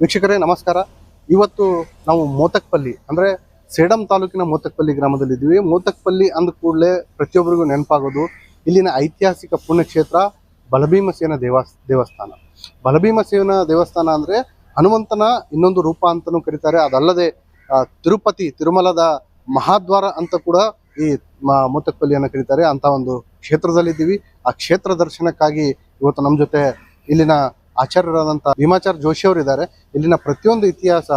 ವೀಕ್ಷಕರೇ ನಮಸ್ಕಾರ. ಇವತ್ತು ನಾವು ಮೋತಕ್ಪಲ್ಲಿ ಅಂದರೆ ಸೇಡಂ ತಾಲೂಕಿನ ಮೋತಕ್ಪಲ್ಲಿ ಗ್ರಾಮದಲ್ಲಿದ್ದೀವಿ. ಮೋತಕ್ಪಲ್ಲಿ ಅಂದ ಕೂಡಲೇ ಪ್ರತಿಯೊಬ್ಬರಿಗೂ ನೆನಪಾಗೋದು ಇಲ್ಲಿನ ಐತಿಹಾಸಿಕ ಪುಣ್ಯಕ್ಷೇತ್ರ ಬಲಭೀಮಸೇನ ದೇವಸ್ಥಾನ. ಬಲಭೀಮಸೇನ ದೇವಸ್ಥಾನ ಅಂದರೆ ಹನುಮಂತನ ಇನ್ನೊಂದು ರೂಪ ಅಂತಲೂ ಕರೀತಾರೆ. ಅದಲ್ಲದೆ ತಿರುಮಲದ ಮಹಾದ್ವಾರ ಅಂತ ಕೂಡ ಈ ಮೋತಕ್ಪಲ್ಲಿಯನ್ನು ಕರೀತಾರೆ. ಅಂತ ಒಂದು ಕ್ಷೇತ್ರದಲ್ಲಿದ್ದೀವಿ. ಆ ಕ್ಷೇತ್ರ ದರ್ಶನಕ್ಕಾಗಿ ಇವತ್ತು ನಮ್ಮ ಜೊತೆ ಇಲ್ಲಿನ ಆಚಾರ್ಯರಾದಂಥ ಭೀಮಾಚಾರ್ಯ ಜೋಶಿ ಅವರು ಇದ್ದಾರೆ. ಇಲ್ಲಿನ ಪ್ರತಿಯೊಂದು ಇತಿಹಾಸ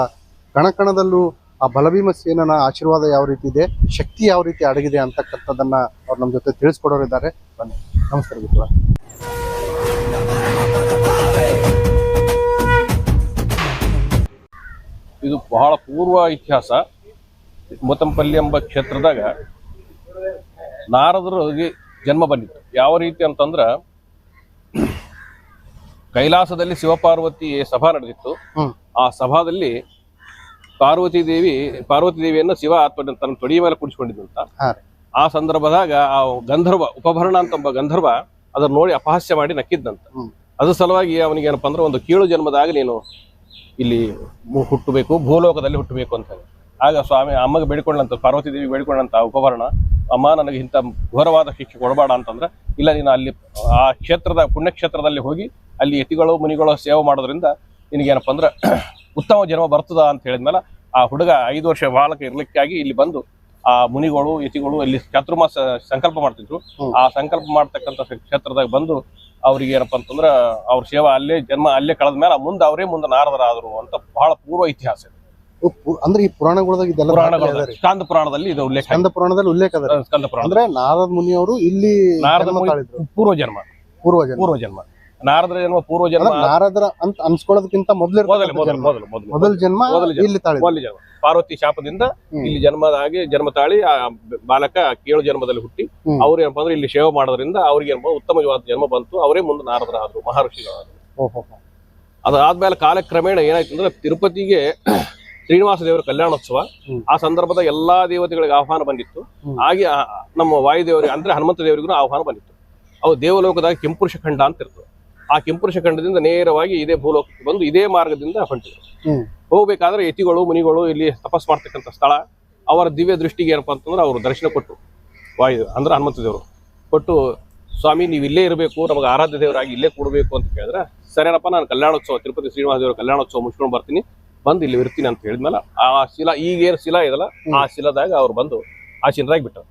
ಕಣಕಣದಲ್ಲೂ ಆ ಬಲಭೀಮಸೇನನ ಆಶೀರ್ವಾದ ಯಾವ ರೀತಿ ಇದೆ, ಶಕ್ತಿ ಯಾವ ರೀತಿ ಅಡಗಿದೆ ಅಂತಕ್ಕಂಥದ್ದನ್ನ ಅವ್ರು ನಮ್ಮ ಜೊತೆ ತಿಳಿಸ್ಕೊಡೋರಿದ್ದಾರೆ. ಬನ್ನಿ. ನಮಸ್ಕಾರ ಗುರುಗಳ. ಇದು ಬಹಳ ಪೂರ್ವ ಇತಿಹಾಸ. ಮೋತಂಪಲ್ಲಿ ಎಂಬ ಕ್ಷೇತ್ರದಾಗ ನಾರದರಿಗೆ ಜನ್ಮ ಬಂದಿತ್ತು. ಯಾವ ರೀತಿ ಅಂತಂದ್ರ ಕೈಲಾಸದಲ್ಲಿ ಶಿವಪಾರ್ವತಿ ಸಭಾ ನಡೆದಿತ್ತು. ಆ ಸಭಾದಲ್ಲಿ ಪಾರ್ವತಿ ದೇವಿಯನ್ನು ಶಿವ ತನ್ನ ತೊಡೆಯ ಮೇಲೆ ಕುಡಿಸ್ಕೊಂಡಿದ್ದಂತ. ಆ ಸಂದರ್ಭದಾಗ ಆ ಗಂಧರ್ವ ಉಪಭರಣ ಅಂತ ಒಬ್ಬ ಗಂಧರ್ವ ಅದನ್ನ ನೋಡಿ ಅಪಹಾಸ್ಯ ಮಾಡಿ ನಕ್ಕಿದ್ದಂತ. ಅದ್ರ ಸಲುವಾಗಿ ಅವನಿಗೆ ಏನಪ್ಪಾ ಅಂದ್ರೆ ಒಂದು ಕೀಳು ಜನ್ಮದಾಗ ನೀನು ಇಲ್ಲಿ ಹುಟ್ಟಬೇಕು, ಭೂಲೋಕದಲ್ಲಿ ಹುಟ್ಟಬೇಕು ಅಂತ ಹೇಳಿ. ಆಗ ಸ್ವಾಮಿ ಅಮ್ಮಗೆ ಬೇಡಿಕೊಂಡಂತ, ಪಾರ್ವತಿ ದೇವಿ ಬೇಡಿಕೊಂಡಂತ ಉಪಭರಣ, ಅಮ್ಮ ನನಗೆ ಇಂಥ ಘೋರವಾದ ಶಿಕ್ಷೆ ಕೊಡಬೇಡ ಅಂತಂದ್ರೆ, ಇಲ್ಲ ನೀನು ಅಲ್ಲಿ ಆ ಪುಣ್ಯಕ್ಷೇತ್ರದಲ್ಲಿ ಹೋಗಿ ಅಲ್ಲಿ ಯತಿಗಳು ಮುನಿಗಳು ಸೇವೆ ಮಾಡೋದ್ರಿಂದ ನಿನಗೇನಪ್ಪ ಅಂದ್ರೆ ಉತ್ತಮ ಜನ್ಮ ಬರ್ತದ ಅಂತ ಹೇಳಿದ್ಮೇಲೆ ಆ ಹುಡುಗ 5 ವರ್ಷ ಬಾಲಕ ಇರ್ಲಿಕ್ಕಾಗಿ ಇಲ್ಲಿ ಬಂದು ಆ ಮುನಿಗಳು ಯತಿಗಳು ಇಲ್ಲಿ ಚಾತುರ್ಮಾಸ ಸಂಕಲ್ಪ ಮಾಡ್ತಿದ್ರು. ಆ ಸಂಕಲ್ಪ ಮಾಡ್ತಕ್ಕಂಥ ಕ್ಷೇತ್ರದಾಗ ಬಂದು ಅವ್ರಿಗೆ ಏನಪ್ಪಾ ಅಂತಂದ್ರ ಅವ್ರ ಸೇವಾ ಅಲ್ಲೇ ಕಳೆದ ಮೇಲೆ ಮುಂದೆ ನಾರದರಾದರು ಅಂತ ಬಹಳ ಪೂರ್ವ ಇತಿಹಾಸ. ಅಂದ್ರೆ ಈ ಪುರಾಣಗಳದಾಗ ಇದೆಲ್ಲ ಸ್ಕಂದ ಪುರಾಣದಲ್ಲಿ ಇದು ಉಲ್ಲೇಖ, ಸ್ಕಂದ ಪುರಾಣದಲ್ಲಿ ಉಲ್ಲೇಖ ಅದ. ಸ್ಕಂದ ಪುರಾಣ ಅಂದ್ರೆ ನಾರದ ಮುನಿಯವರು ಇಲ್ಲಿ ಪೂರ್ವ ಜನ್ಮ ನಾರದರ ಜನ್ಮ ಪೂರ್ವ ಜನ್ಮ. ನಾರದರ ಅಂತ ಅನ್ಸ್ಕೊಳ್ಳೋದಕ್ಕಿಂತ ಮೊದಲ ಜನ್ಮ ಇಲ್ಲಿ ತಾಳಿ. ಪಾರ್ವತಿ ಶಾಪದಿಂದ ಇಲ್ಲಿ ಜನ್ಮ ತಾಳಿ ಆ ಬಾಲಕ ಕೇಳು ಜನ್ಮದಲ್ಲಿ ಹುಟ್ಟಿ ಅವ್ರು ಏನಪ್ಪಾ ಅಂದ್ರೆ ಇಲ್ಲಿ ಸೇವೆ ಮಾಡೋದ್ರಿಂದ ಅವ್ರಿಗೆ ಏನಪ್ಪಾ ಉತ್ತಮವಾದ ಜನ್ಮ ಬಂತು. ಅವರೇ ಮುಂದೆ ನಾರದರಾದ್ರು, ಮಹರ್ಷಿಗಳಾದ್ರು. ಅದಾದ್ಮೇಲೆ ಕಾಲಕ್ರಮೇಣ ಏನಾಯ್ತು ಅಂದ್ರೆ ತಿರುಪತಿಗೆ ಶ್ರೀನಿವಾಸ ದೇವರ ಕಲ್ಯಾಣೋತ್ಸವ. ಆ ಸಂದರ್ಭದ ಎಲ್ಲಾ ದೇವತೆಗಳಿಗೆ ಆಹ್ವಾನ ಬಂದಿತ್ತು. ಹಾಗೆ ನಮ್ಮ ವಾಯುದೇವರಿಗೆ ಅಂದ್ರೆ ಹನುಮಂತ ದೇವರಿಗೂ ಆಹ್ವಾನ ಬಂದಿತ್ತು. ಅವು ದೇವಲೋಕದಾಗ ಕೆಂಪುರುಷ ಖಂಡ ಅಂತ ಇರ್ತದೆ. ಆ ಕೆಂಪುರುಷ ಖಂಡದಿಂದ ನೇರವಾಗಿ ಇದೇ ಭೂಲೋಕಕ್ಕೆ ಬಂದು ಇದೇ ಮಾರ್ಗದಿಂದ ಹೊಂಟಿದ್ರು. ಹೋಗ್ಬೇಕಾದ್ರೆ ಯತಿಗಳು ಮುನಿಗಳು ಇಲ್ಲಿ ತಪಸ್ ಮಾಡ್ತಕ್ಕಂಥ ಸ್ಥಳ. ಅವರ ದಿವ್ಯ ದೃಷ್ಟಿಗೆ ಏನಪ್ಪಾ ಅಂತಂದ್ರೆ ಅವರು ದರ್ಶನ ಕೊಟ್ಟರು. ಅಂದ್ರೆ ಹನುಮಂತ ದೇವರು ಕೊಟ್ಟು, ಸ್ವಾಮಿ ನೀವು ಇಲ್ಲೇ ಇರಬೇಕು, ನಮಗೆ ಆರಾಧ್ಯ ದೇವರಾಗಿ ಇಲ್ಲೇ ಕೂಡಬೇಕು ಅಂತ ಕೇಳಿದ್ರೆ, ಸರಿನಪ್ಪ ನಾನು ಕಲ್ಯಾಣೋತ್ಸವ ತಿರುಪತಿ ಶ್ರೀನಿವಾಸ ದೇವರ ಕಲ್ಯಾಣೋತ್ಸವ ಮುಗಿಸ್ಕೊಂಡು ಬರ್ತೀನಿ, ಬಂದು ಇಲ್ಲಿ ಇರ್ತೀನಿ ಅಂತ ಹೇಳಿದ್ಮೇಲೆ ಆ ಶಿಲಾ ಈಗೇನು ಶಿಲಾ ಇದಲ್ಲ ಆ ಶಿಲಾದಾಗ ಅವ್ರು ಬಂದು ಆಶೀನರಾಗಿ ಬಿಟ್ಟರು.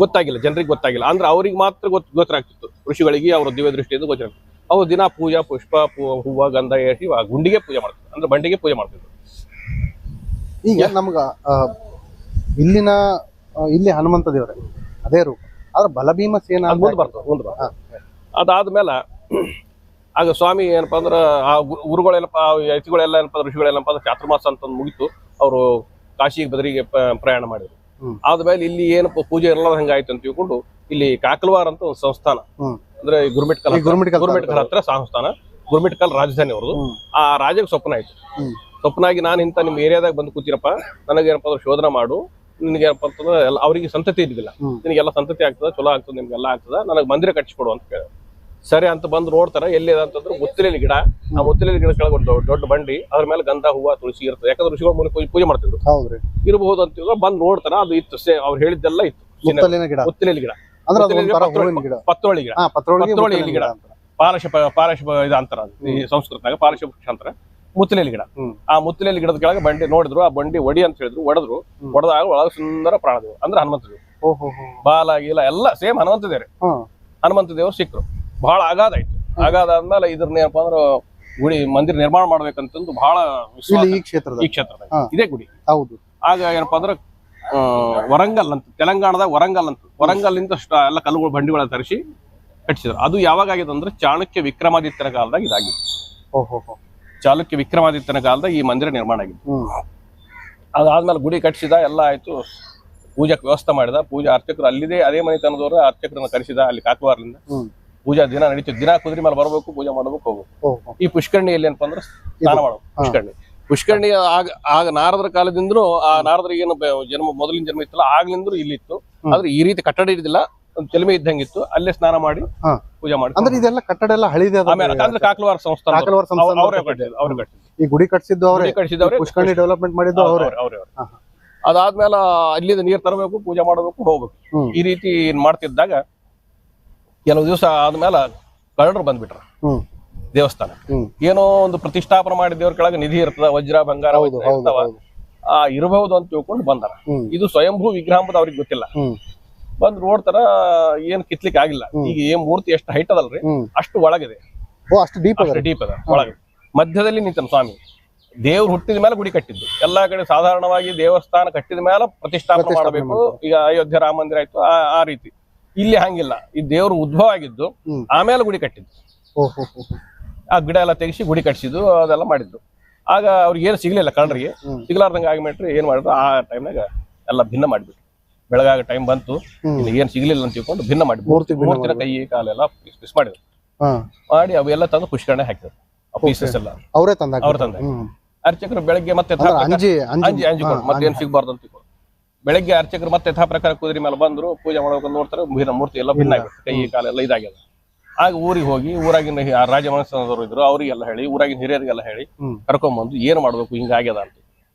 ಗೊತ್ತಾಗಿಲ್ಲ, ಜನರಿಗೆ ಗೊತ್ತಾಗಿಲ್ಲ. ಅಂದ್ರೆ ಅವ್ರಿಗೆ ಮಾತ್ರ ಗೊತ್ತಾಗ್ತಿತ್ತು, ಋಷಿಗಳಿಗೆ ಅವ್ರ ದಿವ್ಯ ದೃಷ್ಟಿಯಿಂದ ಗೋಚರಾಗ್ತಿತ್ತು. ಅವ್ರು ದಿನ ಪೂಜಾ ಪುಷ್ಪ ಹೂವ ಗಂಧ ಏಸಿ ಗುಂಡಿಗೆ ಪೂಜೆ ಮಾಡ್ತಿದ್ರು, ಅಂದ್ರೆ ಬಂಡಿಗೆ ಪೂಜೆ ಮಾಡ್ತಿದ್ರು. ಈಗ ನಮ್ಗ ಇಲ್ಲಿ ಹನುಮಂತ ದೇವರ ಅದೇ ರೂಪ, ಆದ್ರೆ ಬಲಭೀಮಸೇನ ಮುಂದೆ ಅದಾದ್ಮೇಲೆ ಆಗ ಸ್ವಾಮಿ ಏನಪ್ಪಾ ಅಂದ್ರೆ ಆ ಗುರುಗಳೆಲ್ಲಪ್ಪ ಯತಿಗಳೆಲ್ಲ ಏನಪ್ಪ ಋಷಿಗಳೆಲ್ಲಪ್ಪ ಅಂದ್ರೆ ಚಾತುರ್ಮಾಸ ಅಂತ ಮುಗಿತು. ಅವರು ಕಾಶಿಗೆ ಬದರಿಗೆ ಪ್ರಯಾಣ ಮಾಡಿದ್ರು. ಆದ್ಮೇಲೆ ಇಲ್ಲಿ ಏನಪ್ಪ ಪೂಜೆ ಎಲ್ಲ ಹಂಗಾಯ್ತು ಅಂತ ತಿಳ್ಕೊಂಡು ಇಲ್ಲಿ ಕಾಕಲ್ವಾರ್ ಅಂತ ಒಂದು ಸಂಸ್ಥಾನ, ಅಂದ್ರೆ ಗುರುಮಿಟ್ಕಲ್ ಹತ್ರ ಸಂಸ್ಥಾನ, ಗುರುಮಿಟ್ಕಲ್ ರಾಜಧಾನಿ ಅವ್ರದ್ದು. ಆ ರಾಜಕ್ಕೆ ಸ್ವಪ್ನ ಆಯ್ತು. ಸ್ವಪ್ನ ಆಗಿ ನಾನು ಇಂತ ನಿಮ್ ಏರಿಯಾದಾಗ ಬಂದು ಕೂತಿರಪ್ಪ, ನನಗೇನಪ್ಪ ಅಂದ್ರೆ ಶೋಧನ ಮಾಡು, ನಿನಗೇನಪ್ಪ ಅಂತಂದ್ರೆ ಅವ್ರಿಗೆ ಸಂತತಿ ಇದ್ದಿಲ್ಲ, ನಿನಗೆಲ್ಲ ಸಂತತಿ ಆಗ್ತದ, ಚಲೋ ಆಗ್ತದೆ, ನಿಮ್ಗೆಲ್ಲ ಆಗ್ತದ, ನನಗೆ ಮಂದಿರ ಕಟ್ಟಿಸ್ಕೊಡು ಅಂತ ಕೇಳ. ಸರಿ ಅಂತ ಬಂದು ನೋಡ್ತಾರ. ಎಲ್ಲಿ ಅಂತಂದ್ರೆ ಮುತ್ತಲೇಲಿ ಗಿಡ. ಆ ಮುತ್ತಲೇಲಿ ಗಿಡ ಕೆಳಗೆ ಒಂದು ದೊಡ್ಡ ಬಂಡಿ, ಅದ್ರ ಮೇಲೆ ಗಂಧ ಹೂವ ತುಳಸಿ ಇರ್ತದೆ. ಯಾಕಂದ್ರೆ ಋಷಿಗಳು ಪೂಜೆ ಮಾಡ್ತಿದ್ರು, ಇರಬಹುದು ಅಂತ ಬಂದು ನೋಡ್ತಾರ. ಅದು ಇತ್ತು, ಅವ್ರು ಹೇಳಿದ್ದೆಲ್ಲ ಇತ್ತು. ಮುತ್ತಲೇಲಿ ಗಿಡ ಅಂದ್ರೆ ಪತ್ರೊಳ್ಳಿ ಗಿಡ, ಪಾರಶ ಇದು ಅಂತಾರ ಈ ಸಂಸ್ಕೃತನಾಗ, ಪಾರಶ ವೃಕ್ಷ ಅಂತಾರ ಮುತ್ತಲೇಲಿ ಗಿಡ. ಆ ಮುತ್ತಲೇಲಿ ಗಿಡದ ಕೆಳಗೆ ಬಂಡಿ ನೋಡಿದ್ರು. ಆ ಬಂಡಿ ಒಡಿ ಅಂತ ಹೇಳಿದ್ರು, ಒಡೆದಾಗ ಒಳಗ ಸುಂದರ ಪ್ರಾಣದೇವರು ಅಂದ್ರೆ ಹನುಮಂತ ದೇವರು. ಬಾಲ ಗೀಲ ಎಲ್ಲ ಸೇಮ್ ಹನುಮಂತ ದೇವ್ರೆ. ಹನುಮಂತ ದೇವರು ಸಿಕ್ಕರು. ಬಹಳ ಆಗಾದ ಆಯ್ತು. ಆಗಾದ ಆದ್ಮೇಲೆ ಇದ್ರನ್ನ ಏನಪ್ಪಾ ಅಂದ್ರೆ ಗುಡಿ ಮಂದಿರ ನಿರ್ಮಾಣ ಮಾಡ್ಬೇಕಂತಂದು ಬಹಳ ಈ ಕ್ಷೇತ್ರದ ಇದೇ ಗುಡಿ. ಹೌದು. ಆಗ ಏನಪ್ಪಾ ಅಂದ್ರೆ ವರಂಗಲ್ ಅಂತ, ತೆಲಂಗಾಣದಾಗ ವರಂಗಲ್ಲಿಂದ ಎಲ್ಲ ಕಲ್ಲುಗಳು ಬಂಡಿಗಳ ತರಿಸಿ ಕಟ್ಟಿಸಿದ್ರು. ಅದು ಯಾವಾಗ ಆಗಿದೆ ಅಂದ್ರೆ ಚಾಣಕ್ಯ ವಿಕ್ರಮಾದಿತ್ಯನ ಕಾಲದಾಗ ಇದಾಗಿತ್ತು. ಚಾಲುಕ್ಯ ವಿಕ್ರಮಾದಿತ್ಯನ ಕಾಲದಾಗ ಈ ಮಂದಿರ ನಿರ್ಮಾಣ ಆಗಿತ್ತು. ಅದಾದ್ಮೇಲೆ ಗುಡಿ ಕಟ್ಟಿಸಿದ, ಎಲ್ಲ ಆಯ್ತು. ಪೂಜಾಕ್ಕೆ ವ್ಯವಸ್ಥೆ ಮಾಡಿದ. ಪೂಜಾ ಅರ್ಚಕರು ಅಲ್ಲಿದೆ ಅದೇ ಮನೆತನದವರು ಅರ್ಚಕರನ್ನ ಕರೆಸಿದ. ಅಲ್ಲಿ ಕಾಕವಾರ್ಲಿಂದ ಪೂಜಾ ದಿನ ನಡೀತಿತ್ತು. ದಿನ ಕುದುರೆ ಮೇಲೆ ಬರಬೇಕು, ಪೂಜೆ ಮಾಡಬೇಕು, ಹೋಗ್ಬೇಕು. ಈ ಪುಷ್ಕರಣಿಯಲ್ಲಿ ಏನಪ್ಪಾ ಅಂದ್ರೆ ಸ್ನಾನ ಮಾಡೋದು. ಪುಷ್ಕರಣಿ ಆಗ ನಾರದರ ಕಾಲದಿಂದನೂ ಆ ನಾರದರಿಗೆ ಏನು ಮೊದಲಿನ ಜನ್ಮ ಇತ್ತಲ್ಲ ಆಗ್ಲಿಂದ್ರು ಇಲ್ಲಿ ಇತ್ತು. ಆದ್ರೆ ಈ ರೀತಿ ಕಟ್ಟಡ ಇದ್ದಿಲ್ಲ, ಒಂದು ಚೆಲುಮೆ ಇದ್ದಂಗಿತ್ತು. ಅಲ್ಲೇ ಸ್ನಾನ ಮಾಡಿ ಪೂಜೆ ಮಾಡಿ ಅಂದ್ರೆ ಇದೆಲ್ಲ ಕಟ್ಟಡ ಎಲ್ಲ ಹಳಿದೆ ಅದ ಆಮೇಲೆ ಅಂದ್ರೆ ಕಾಕಲವಾರ ಸಂಸ್ಥಾನ ಕಾಕಲವಾರ ಸಂಸ್ಥಾನ ಅವರೇ ಕಟ್ಟಿದ್ರು, ಅವ್ರು ಕಟ್ಟಿದ್ರು. ಈ ಗುಡಿ ಕಟ್ಸಿದ್ದು ಅವರೇ, ಗುಡಿ ಕಟ್ಟಿಸಿದವ್ರೆ, ಪುಷ್ಕರಣಿ ಡೆವಲಪ್ಮೆಂಟ್ ಮಾಡಿದ್ದು ಅವರೇ. ಅವ್ರೇ. ಅದಾದ್ಮೇಲೆ ಅಲ್ಲಿಂದ ನೀರ್ ತರಬೇಕು, ಪೂಜೆ ಮಾಡಬೇಕು, ಹೋಗ್ಬೇಕು. ಈ ರೀತಿ ಮಾಡ್ತಿದ್ದಾಗ ಕೆಲವು ದಿವಸ ಆದ್ಮೇಲೆ ಕಳ್ಳರು ಬಂದ್ಬಿಟ್ರ ದೇವಸ್ಥಾನ. ಏನೋ ಒಂದು ಪ್ರತಿಷ್ಠಾಪನೆ ಮಾಡಿದ ದೇವ್ರ ಕೆಳಗೆ ನಿಧಿ ಇರ್ತದ, ವಜ್ರ ಬಂಗಾರ ಇರ್ತಾವ, ಇರಬಹುದು ಅಂತ ತಿಳ್ಕೊಂಡು ಬಂದಾರ. ಇದು ಸ್ವಯಂಭೂ ವಿಗ್ರಹ ಅಂಬುದು ಅವ್ರಿಗೆ ಗೊತ್ತಿಲ್ಲ. ಬಂದ್ ನೋಡ್ತಾರ, ಏನ್ ಕಿತ್ಲಿಕ್ಕೆ ಆಗಿಲ್ಲ. ಈಗ ಏನ್ ಮೂರ್ತಿ ಎಷ್ಟು ಹೈಟ್ ಅದಲ್ರಿ, ಅಷ್ಟು ಒಳಗಿದೆ, ಅಷ್ಟು ಡೀಪ್ ಅದ ಒಳಗೆ. ಮಧ್ಯದಲ್ಲಿ ನಿಂತನ ಸ್ವಾಮಿ. ದೇವ್ರು ಹುಟ್ಟಿದ ಮೇಲೆ ಗುಡಿ ಕಟ್ಟಿದ್ದು. ಎಲ್ಲಾ ಕಡೆ ಸಾಧಾರಣವಾಗಿ ದೇವಸ್ಥಾನ ಕಟ್ಟಿದ ಮೇಲೆ ಪ್ರತಿಷ್ಠಾಪನೆ ಮಾಡಬೇಕು. ಈಗ ಅಯೋಧ್ಯೆ ರಾಮ ಮಂದಿರ ಆಯ್ತು, ಆ ರೀತಿ. ಇಲ್ಲಿ ಹಂಗಿಲ್ಲ. ಈ ದೇವ್ರು ಉದ್ಭವ ಆಗಿದ್ದು, ಆಮೇಲೆ ಗುಡಿ ಕಟ್ಟಿದ್ದು. ಆ ಗಿಡ ಎಲ್ಲ ತೆಗಿಸಿ ಗುಡಿ ಕಟ್ಸಿದ್ದು, ಅದೆಲ್ಲ ಮಾಡಿದ್ದು. ಆಗ ಅವ್ರಿಗೆ ಏನು ಸಿಗ್ಲಿಲ್ಲ, ಕಳ್ಳರಿಗೆ ಸಿಗ್ಲಾರ್ದಂಗ ಆಗಿಬಿಟ್ರಿ. ಏನ್ ಮಾಡಿದ್ರು, ಆ ಟೈಮ್ನಾಗ ಎಲ್ಲ ಭಿನ್ನ ಮಾಡಿಬಿಟ್ರು. ಬೆಳಗಾಗ ಟೈಮ್ ಬಂತು, ಏನ್ ಸಿಗ್ಲಿಲ್ಲ ಅಂತ ತಿಳ್ಕೊಂಡು ಭಿನ್ನ ಮಾಡಿಬಿಟ್ಟು ಮೂರ್ತಿನ ಕೈ ಕಾಲೆಲ್ಲ ಪಿಸ್ ಮಾಡಿದ್ರು. ಮಾಡಿ ಅವೆಲ್ಲ ತಂದು ಪುಷ್ಕರಣೆ ಹಾಕಿದ್ರು. ಪೀಸಸ್ ಎಲ್ಲ ಅವರೇ ತಂದ. ಅರ್ಚಕರು ಬೆಳಗ್ಗೆ ಮತ್ತೆ ಮತ್ತೇನ್ ಸಿಗ್ಬಾರ್ದು ಅಂತ ತಿಳ್ಕೊಂಡು ಬೆಳಗ್ಗೆ ಅರ್ಚಕರು ಮತ್ತೆ ಯಥಾ ಪ್ರಕಾರ ಕುದುರೆ ಮೇಲೆ ಬಂದ್ರು, ಪೂಜೆ ಮಾಡ್ಬೇಕಂತ ನೋಡ್ತಾರೆ. ಮೂರ್ತಿ ಎಲ್ಲ ಭಿನ್ನ ಆಗ್ಬಿಟ್ಟು, ಕೈ ಕಾಲೆಲ್ಲ ಇದಾಗ್ಯದ. ಆಗ ಊರಿಗೆ ಹೋಗಿ ಊರಾಗಿನ ರಾಜ ಮನಸ್ಸದವರು ಇದ್ರು, ಅವ್ರಿಗೆಲ್ಲ ಹೇಳಿ, ಊರಾಗಿನ ಹಿರಿಯರಿಗೆಲ್ಲ ಹೇಳಿ ಕರ್ಕೊಂಡ್ಬಂದು ಏನ್ ಮಾಡ್ಬೇಕು ಹಿಂಗಾಗ್ಯದ ಅಂತ.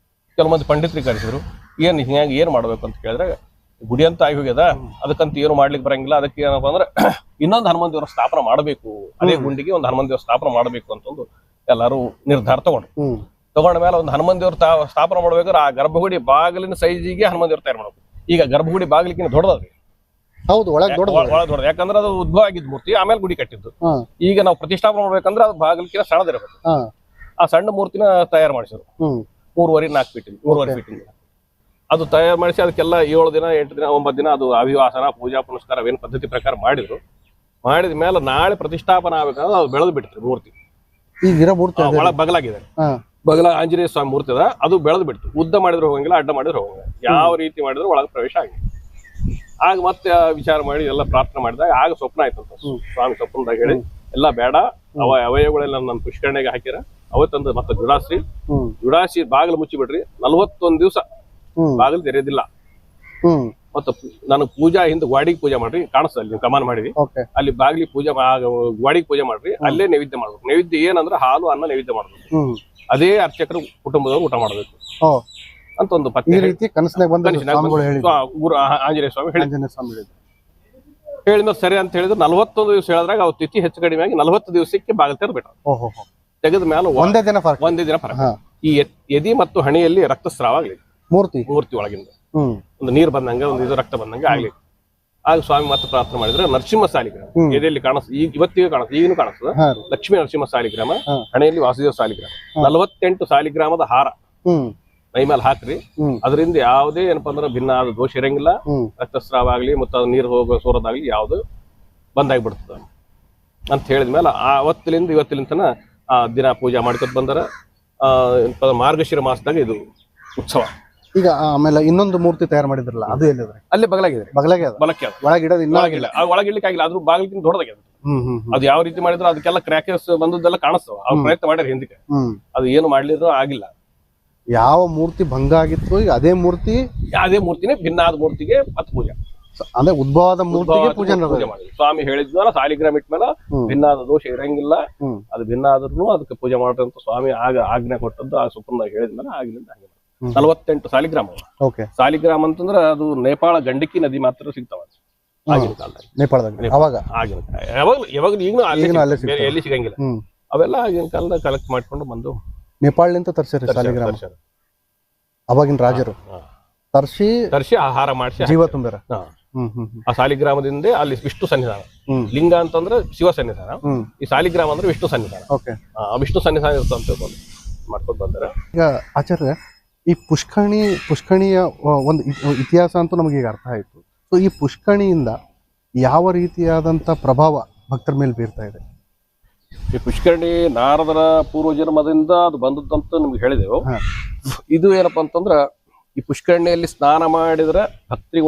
ಕೆಲವು ಮಂದಿ ಪಂಡಿತರಿಗೆ ಕರೆಸಿದ್ರು. ಹಿಂಗಾಗಿ ಏನ್ ಮಾಡ್ಬೇಕು ಅಂತ ಕೇಳಿದ್ರೆ, ಗುಡಿ ಅಂತ ಆಗಿ ಹೋಗ್ಯದ, ಅದಕ್ಕಂತ ಏನು ಮಾಡ್ಲಿಕ್ಕೆ ಬರಂಗಿಲ್ಲ. ಅದಕ್ಕೆ ಏನಪ್ಪಾ ಅಂದ್ರೆ ಇನ್ನೊಂದು ಹನುಮಂತ ದೇವರ ಸ್ಥಾಪನೆ ಮಾಡಬೇಕು, ಅದೇ ಗುಂಡಿಗೆ ಒಂದು ಹನುಮಂತ ದೇವರ ಸ್ಥಾಪನೆ ಮಾಡಬೇಕು ಅಂತಂದು ಎಲ್ಲಾರು ನಿರ್ಧಾರ ತಗೊಂಡ ಮೇಲೆ ಒಂದು ಹನುಮಂತ ದೇವ್ರ ಸ್ಥಾಪನೆ ಮಾಡ್ಬೇಕಾದ್ರೆ ಆ ಗರ್ಭಗುಡಿ ಬಾಗಿಲಿನ ಸೈಜಿಗೆ ಹನುಮಂತ ದೇವ್ರ ತಯಾರು ಮಾಡ್ಬೇಕು. ಈಗ ಗರ್ಭಗುಡಿ ಬಾಗಿಲಿಕ್ಕಿಂತ ದೊಡ್ಡದ್ರಿ. ಹೌದು, ಒಳಗೆ ದೊಡ್ಡದು. ಯಾಕಂದ್ರೆ ಅದು ಉದ್ಭವ ಆಗಿದ್ ಮೂರ್ತಿ, ಆಮೇಲೆ ಗುಡಿ ಕಟ್ಟಿದ್ದು. ಈಗ ನಾವು ಪ್ರತಿಷ್ಠಾಪನೆ ಮಾಡ್ಬೇಕಂದ್ರೆ ಅದು ಬಾಗಿಲಿಕ್ಕಿಂತ ಸಣ್ಣದಿರಬೇಕು. ಆ ಸಣ್ಣ ಮೂರ್ತಿನ ತಯಾರು ಮಾಡಿಸಿದ್ರು. 3.5-4 ಫೀಟ್ 3.5 ಫೀಟ್ ಅದು ತಯಾರು ಮಾಡಿಸಿ ಅದಕ್ಕೆಲ್ಲ 7 ದಿನ 8 ದಿನ 9 ದಿನ ಅದು ಅಭಿವಾಸನ ಪೂಜಾ ಪುನಸ್ಕಾರ ಅವೇನು ಪದ್ಧತಿ ಪ್ರಕಾರ ಮಾಡಿದ್ರು. ಮಾಡಿದ ಮೇಲೆ ನಾಳೆ ಪ್ರತಿಷ್ಠಾಪನೆ ಆಗ್ಬೇಕಂದ್ರೆ ಅದು ಬೆಳೆದು ಬಿಡ್ತು ಮೂರ್ತಿ. ಈಗ ಮೂರ್ತಿ ಒಳಗೆ ಬಗಲಾಗಿದೆ, ಬಗಲ ಆಂಜನೇಯ ಸ್ವಾಮಿ ಮೂರ್ತಿ ಅದ, ಅದು ಬೆಳೆದು ಬಿಡ್ತು. ಉದ್ದ ಮಾಡಿದ್ರು ಹೋಗಂಗಿಲ್ಲ, ಅಡ್ಡ ಮಾಡಿದ್ರು ಹೋಗಂಗಿಲ್ಲ. ಯಾವ ರೀತಿ ಮಾಡಿದ್ರು ಒಳಗೆ ಪ್ರವೇಶ ಆಗಿದೆ. ಆಗ ಮತ್ತೆ ವಿಚಾರ ಮಾಡಿ ಎಲ್ಲ ಪ್ರಾರ್ಥನೆ ಮಾಡಿದಾಗ ಆಗ ಸ್ವಪ್ನ ಆಯ್ತಂತ. ಸ್ವಾಮಿ ಸ್ವಪ್ನದಾಗ ಹೇಳಿ, ಎಲ್ಲ ಬೇಡ, ಅವಯವಗಳೆಲ್ಲ ನನ್ನ ಪುಷ್ಕರಣೆಗೆ ಹಾಕಿರ, ಅವತ್ತಂದು ಮತ್ತೆ ಜುಡಾಸಿ ಬಾಗಿಲು ಮುಚ್ಚಿ ಬಿಡ್ರಿ. 41 ದಿವಸ ಬಾಗಿಲು ತೆರೆಯೋದಿಲ್ಲ. ಮತ್ತೆ ನನಗೆ ಪೂಜಾ ಹಿಂದೆ ಗ್ವಾಡಿಗೆ ಪೂಜೆ ಮಾಡ್ರಿ, ಕಾಣಿಸ್ತದೆ ಅಲ್ಲಿ ಕಮಾನ್ ಮಾಡಿದ್ವಿ, ಅಲ್ಲಿ ಬಾಗಿಲಿ ಪೂಜೆ ಗ್ವಾಡಿಗೆ ಪೂಜೆ ಮಾಡ್ರಿ. ಅಲ್ಲೇ ನೈವೇದ್ಯ ಮಾಡ್ಬೇಕು. ನೈವೇದ್ಯ ಏನಂದ್ರೆ ಹಾಲು ಅನ್ನ ನೈವೇದ್ಯ ಮಾಡ್ಬೇಕು. ಅದೇ ಅರ್ಚಕರು ಕುಟುಂಬದವರು ಊಟ ಮಾಡ್ಬೇಕು ಅಂತ ಒಂದು ಆಂಜನೇಯ ಸ್ವಾಮಿ ಹೇಳಿದ್ಮೇಲೆ ಸರಿ ಅಂತ ಹೇಳಿದ್ರು. 41 ದಿವಸ ಹೇಳಿದ್ರಾಗ ಅವ್ರು ತಿಥಿ ಹೆಚ್ಚು ಕಡಿಮೆ ಆಗಿ 40 ದಿವಸಕ್ಕೆ ಬಾಗಿಲು ತೆರೆದ್ಬಿಟ್ಟ. ತೆಗೆದ ಮೇಲೆ ಒಂದೇ ದಿನ ಫರಕ. ಈ ಎದಿ ಮತ್ತು ಹಣೆಯಲ್ಲಿ ರಕ್ತಸ್ರಾವ ಆಗ್ಲಿ ಮೂರ್ತಿ ಒಳಗಿಂದ ಒಂದು ನೀರು ಬಂದಂಗ, ಒಂದು ಇದು ರಕ್ತ ಬಂದಂಗ ಆಗ್ಲಿ. ಆಗ ಸ್ವಾಮಿ ಮತ್ತೆ ಪ್ರಾರ್ಥನೆ ಮಾಡಿದ್ರೆ ನರಸಿಂಹ ಸಾಲಿಗ್ರಾಮ ಎದೆಯಲ್ಲಿ ಕಾಣಿಸ್ತದೆ. ಈಗ ಇವತ್ತಿಗೆ ಕಾಣಿಸ್ತದೆ, ಈಗನು ಕಾಣಿಸ್ತದೆ. ಲಕ್ಷ್ಮೀ ನರಸಿಂಹ ಸಾಲಿಗ್ರಾಮ, ಹಣೆಯಲ್ಲಿ ವಾಸುದೇವ ಸಾಲಿಗ್ರಾಮ. 48 ಸಾಲಿಗ್ರಾಮದ ಹಾರ ಮೈ ಮೇಲೆ ಹಾಕ್ರಿ. ಅದರಿಂದ ಯಾವುದೇ ಏನಪ್ಪಾ ಅಂದ್ರೆ ಭಿನ್ನ ಆದ ದೋಷ ಇರಂಗಿಲ್ಲ. ರಕ್ತಸ್ರಾವ ಆಗ್ಲಿ ಮತ್ತು ನೀರು ಹೋಗೋ ಸೋರೋದಾಗ್ಲಿ ಯಾವ್ದು ಬಂದಾಗ್ಬಿಡ್ತದ ಅಂತ ಹೇಳಿದ್ಮೇಲೆ ಅವತ್ತಿಲಿಂದ ಇವತ್ತಿಲಿಂತನ ದಿನ ಪೂಜೆ ಮಾಡ್ಕೊತ ಬಂದಾರ. ಮಾರ್ಗಶಿರ ಮಾಸದಾಗ ಇದು ಉತ್ಸವ. ಈಗ ಆಮೇಲೆ ಇನ್ನೊಂದು ಮೂರ್ತಿ ತಯಾರು ಮಾಡಿದ್ರಲ್ಲ, ಅದು ಎಲ್ಲಿದ್ರೆ? ಅಲ್ಲಿ ಬಗಲಾಗಿದೆ, ಬಲಕ್ಕೆ ಒಳಗಿಡೋದು ಇನ್ನೂ ಆಗಿಲ್ಲ. ಒಳಗಿಡ್ಲಿಕ್ಕೆ ಆಗಿಲ್ಲ, ಅದ್ರ ಬಾಗಿಲಿಗಿಂತ ದೊಡ್ಡದಾಗಿದೆ. ಅದು ಯಾವ ರೀತಿ ಮಾಡಿದ್ರು ಅದಕ್ಕೆಲ್ಲ ಕ್ರ್ಯಾಕರ್ಸ್ ಬಂದದ್ದೆಲ್ಲ ಕಾಣಿಸ್ತವ. ಅವ್ರು ಪ್ರಯತ್ನ ಮಾಡ್ಯಾರ ಹಿಂದಕ್ಕೆ, ಅದು ಏನು ಮಾಡ್ಲಿದ್ರು ಆಗಿಲ್ಲ. ಯಾವ ಮೂರ್ತಿ ಭಂಗ ಆಗಿತ್ತು, ಈಗ ಅದೇ ಮೂರ್ತಿನೇ ಭಿನ್ನ ಆದ ಮೂರ್ತಿಗೆ ಮತ್ತೆ ಪೂಜೆ, ಅಂದ್ರೆ ಉದ್ಭವದ ಮೂರ್ತಿಗೆ ಪೂಜೆ ಮಾಡಿ. ಸ್ವಾಮಿ ಹೇಳಿದ್ವಲ್ಲ, ಸಾಲಿಗ್ರಾಮ ಇಟ್ಮೇಲೆ ಭಿನ್ನಾದ ದೋಷ ಇರಂಗಿಲ್ಲ, ಅದು ಭಿನ್ನ ಆದ್ರೂ ಅದಕ್ಕೆ ಪೂಜೆ ಮಾಡ್ರಂತ ಸ್ವಾಮಿ ಆಗ ಆಜ್ಞೆ ಕೊಟ್ಟದ್ದು. ಆ ಸುಪ್ರದಾಗ ಹೇಳಿದ್ಮೇಲೆ ಆಗಿಲಿಂದ ಹಾಗೆ 48 ಸಾಲಿಗ್ರಾಮ. ಸಾಲಿಗ್ರಾಮ ಅಂತಂದ್ರೆ ಅದು ನೇಪಾಳ ಗಂಡಕಿ ನದಿ ಮಾತ್ರ ಸಿಗ್ತಾವ ಆಗಿನ ಕಾಲದಲ್ಲಿ. ಯಾವಾಗಲೂ ಈಗಲೂ ಎಲ್ಲಿ ಸಿಗಂಗಿಲ್ಲ. ಅವೆಲ್ಲ ಆಗಿನ ಕಾಲದಾಗ ಕಲೆಕ್ಟ್ ಮಾಡ್ಕೊಂಡು ಬಂದು ನೇಪಾಳದಿಂದ ತರ್ಸಿರಿ ಸಾಲಿಗ್ರಾಮ. ಅವಾಗಿನ ರಾಜರು ತರ್ಸಿ ಆಹಾರ ಮಾಡಿಸಿ ಜೀವ ತುಂಬಿರ. ಆ ಸಾಲಿಗ್ರಾಮದಿಂದ ಅಲ್ಲಿ ವಿಷ್ಣು ಸನ್ನಿಧಾನ. ಲಿಂಗ ಅಂತಂದ್ರೆ ಶಿವ ಸನ್ನಿಧಾನ, ಈ ಸಾಲಿಗ್ರಾಮ ಅಂದ್ರೆ ವಿಷ್ಣು ಸನ್ನಿಧಾನ. ವಿಷ್ಣು ಸನ್ನಿಧಾನ ಇರ್ತಂತ ಮಾಡ್ಕೊಂಡು ಬಂದಾರೆ. ಈಗ ಆಚಾರ್ಯ, ಈ ಪುಷ್ಕಣಿಯ ಒಂದು ಇತಿಹಾಸ ಅಂತೂ ನಮಗೆ ಈಗ ಅರ್ಥ ಆಯ್ತು. ಸೊ ಈ ಪುಷ್ಕಣಿಯಿಂದ ಯಾವ ರೀತಿಯಾದಂತ ಪ್ರಭಾವ ಭಕ್ತರ ಮೇಲೆ ಬೀರ್ತಾ ಇದೆ? ಈ ಪುಷ್ಕರಣಿ ನಾರದರ ಪೂರ್ವ ಜನ್ಮದಿಂದ ಅದು ಬಂದದ್ದಂತ ನಿಮ್ಗೆ ಹೇಳಿದೆವು. ಇದು ಏನಪ್ಪಾ ಅಂತಂದ್ರ, ಈ ಪುಷ್ಕರಣಿಯಲ್ಲಿ ಸ್ನಾನ ಮಾಡಿದ್ರೆ ಭಕ್ತಿಗೆ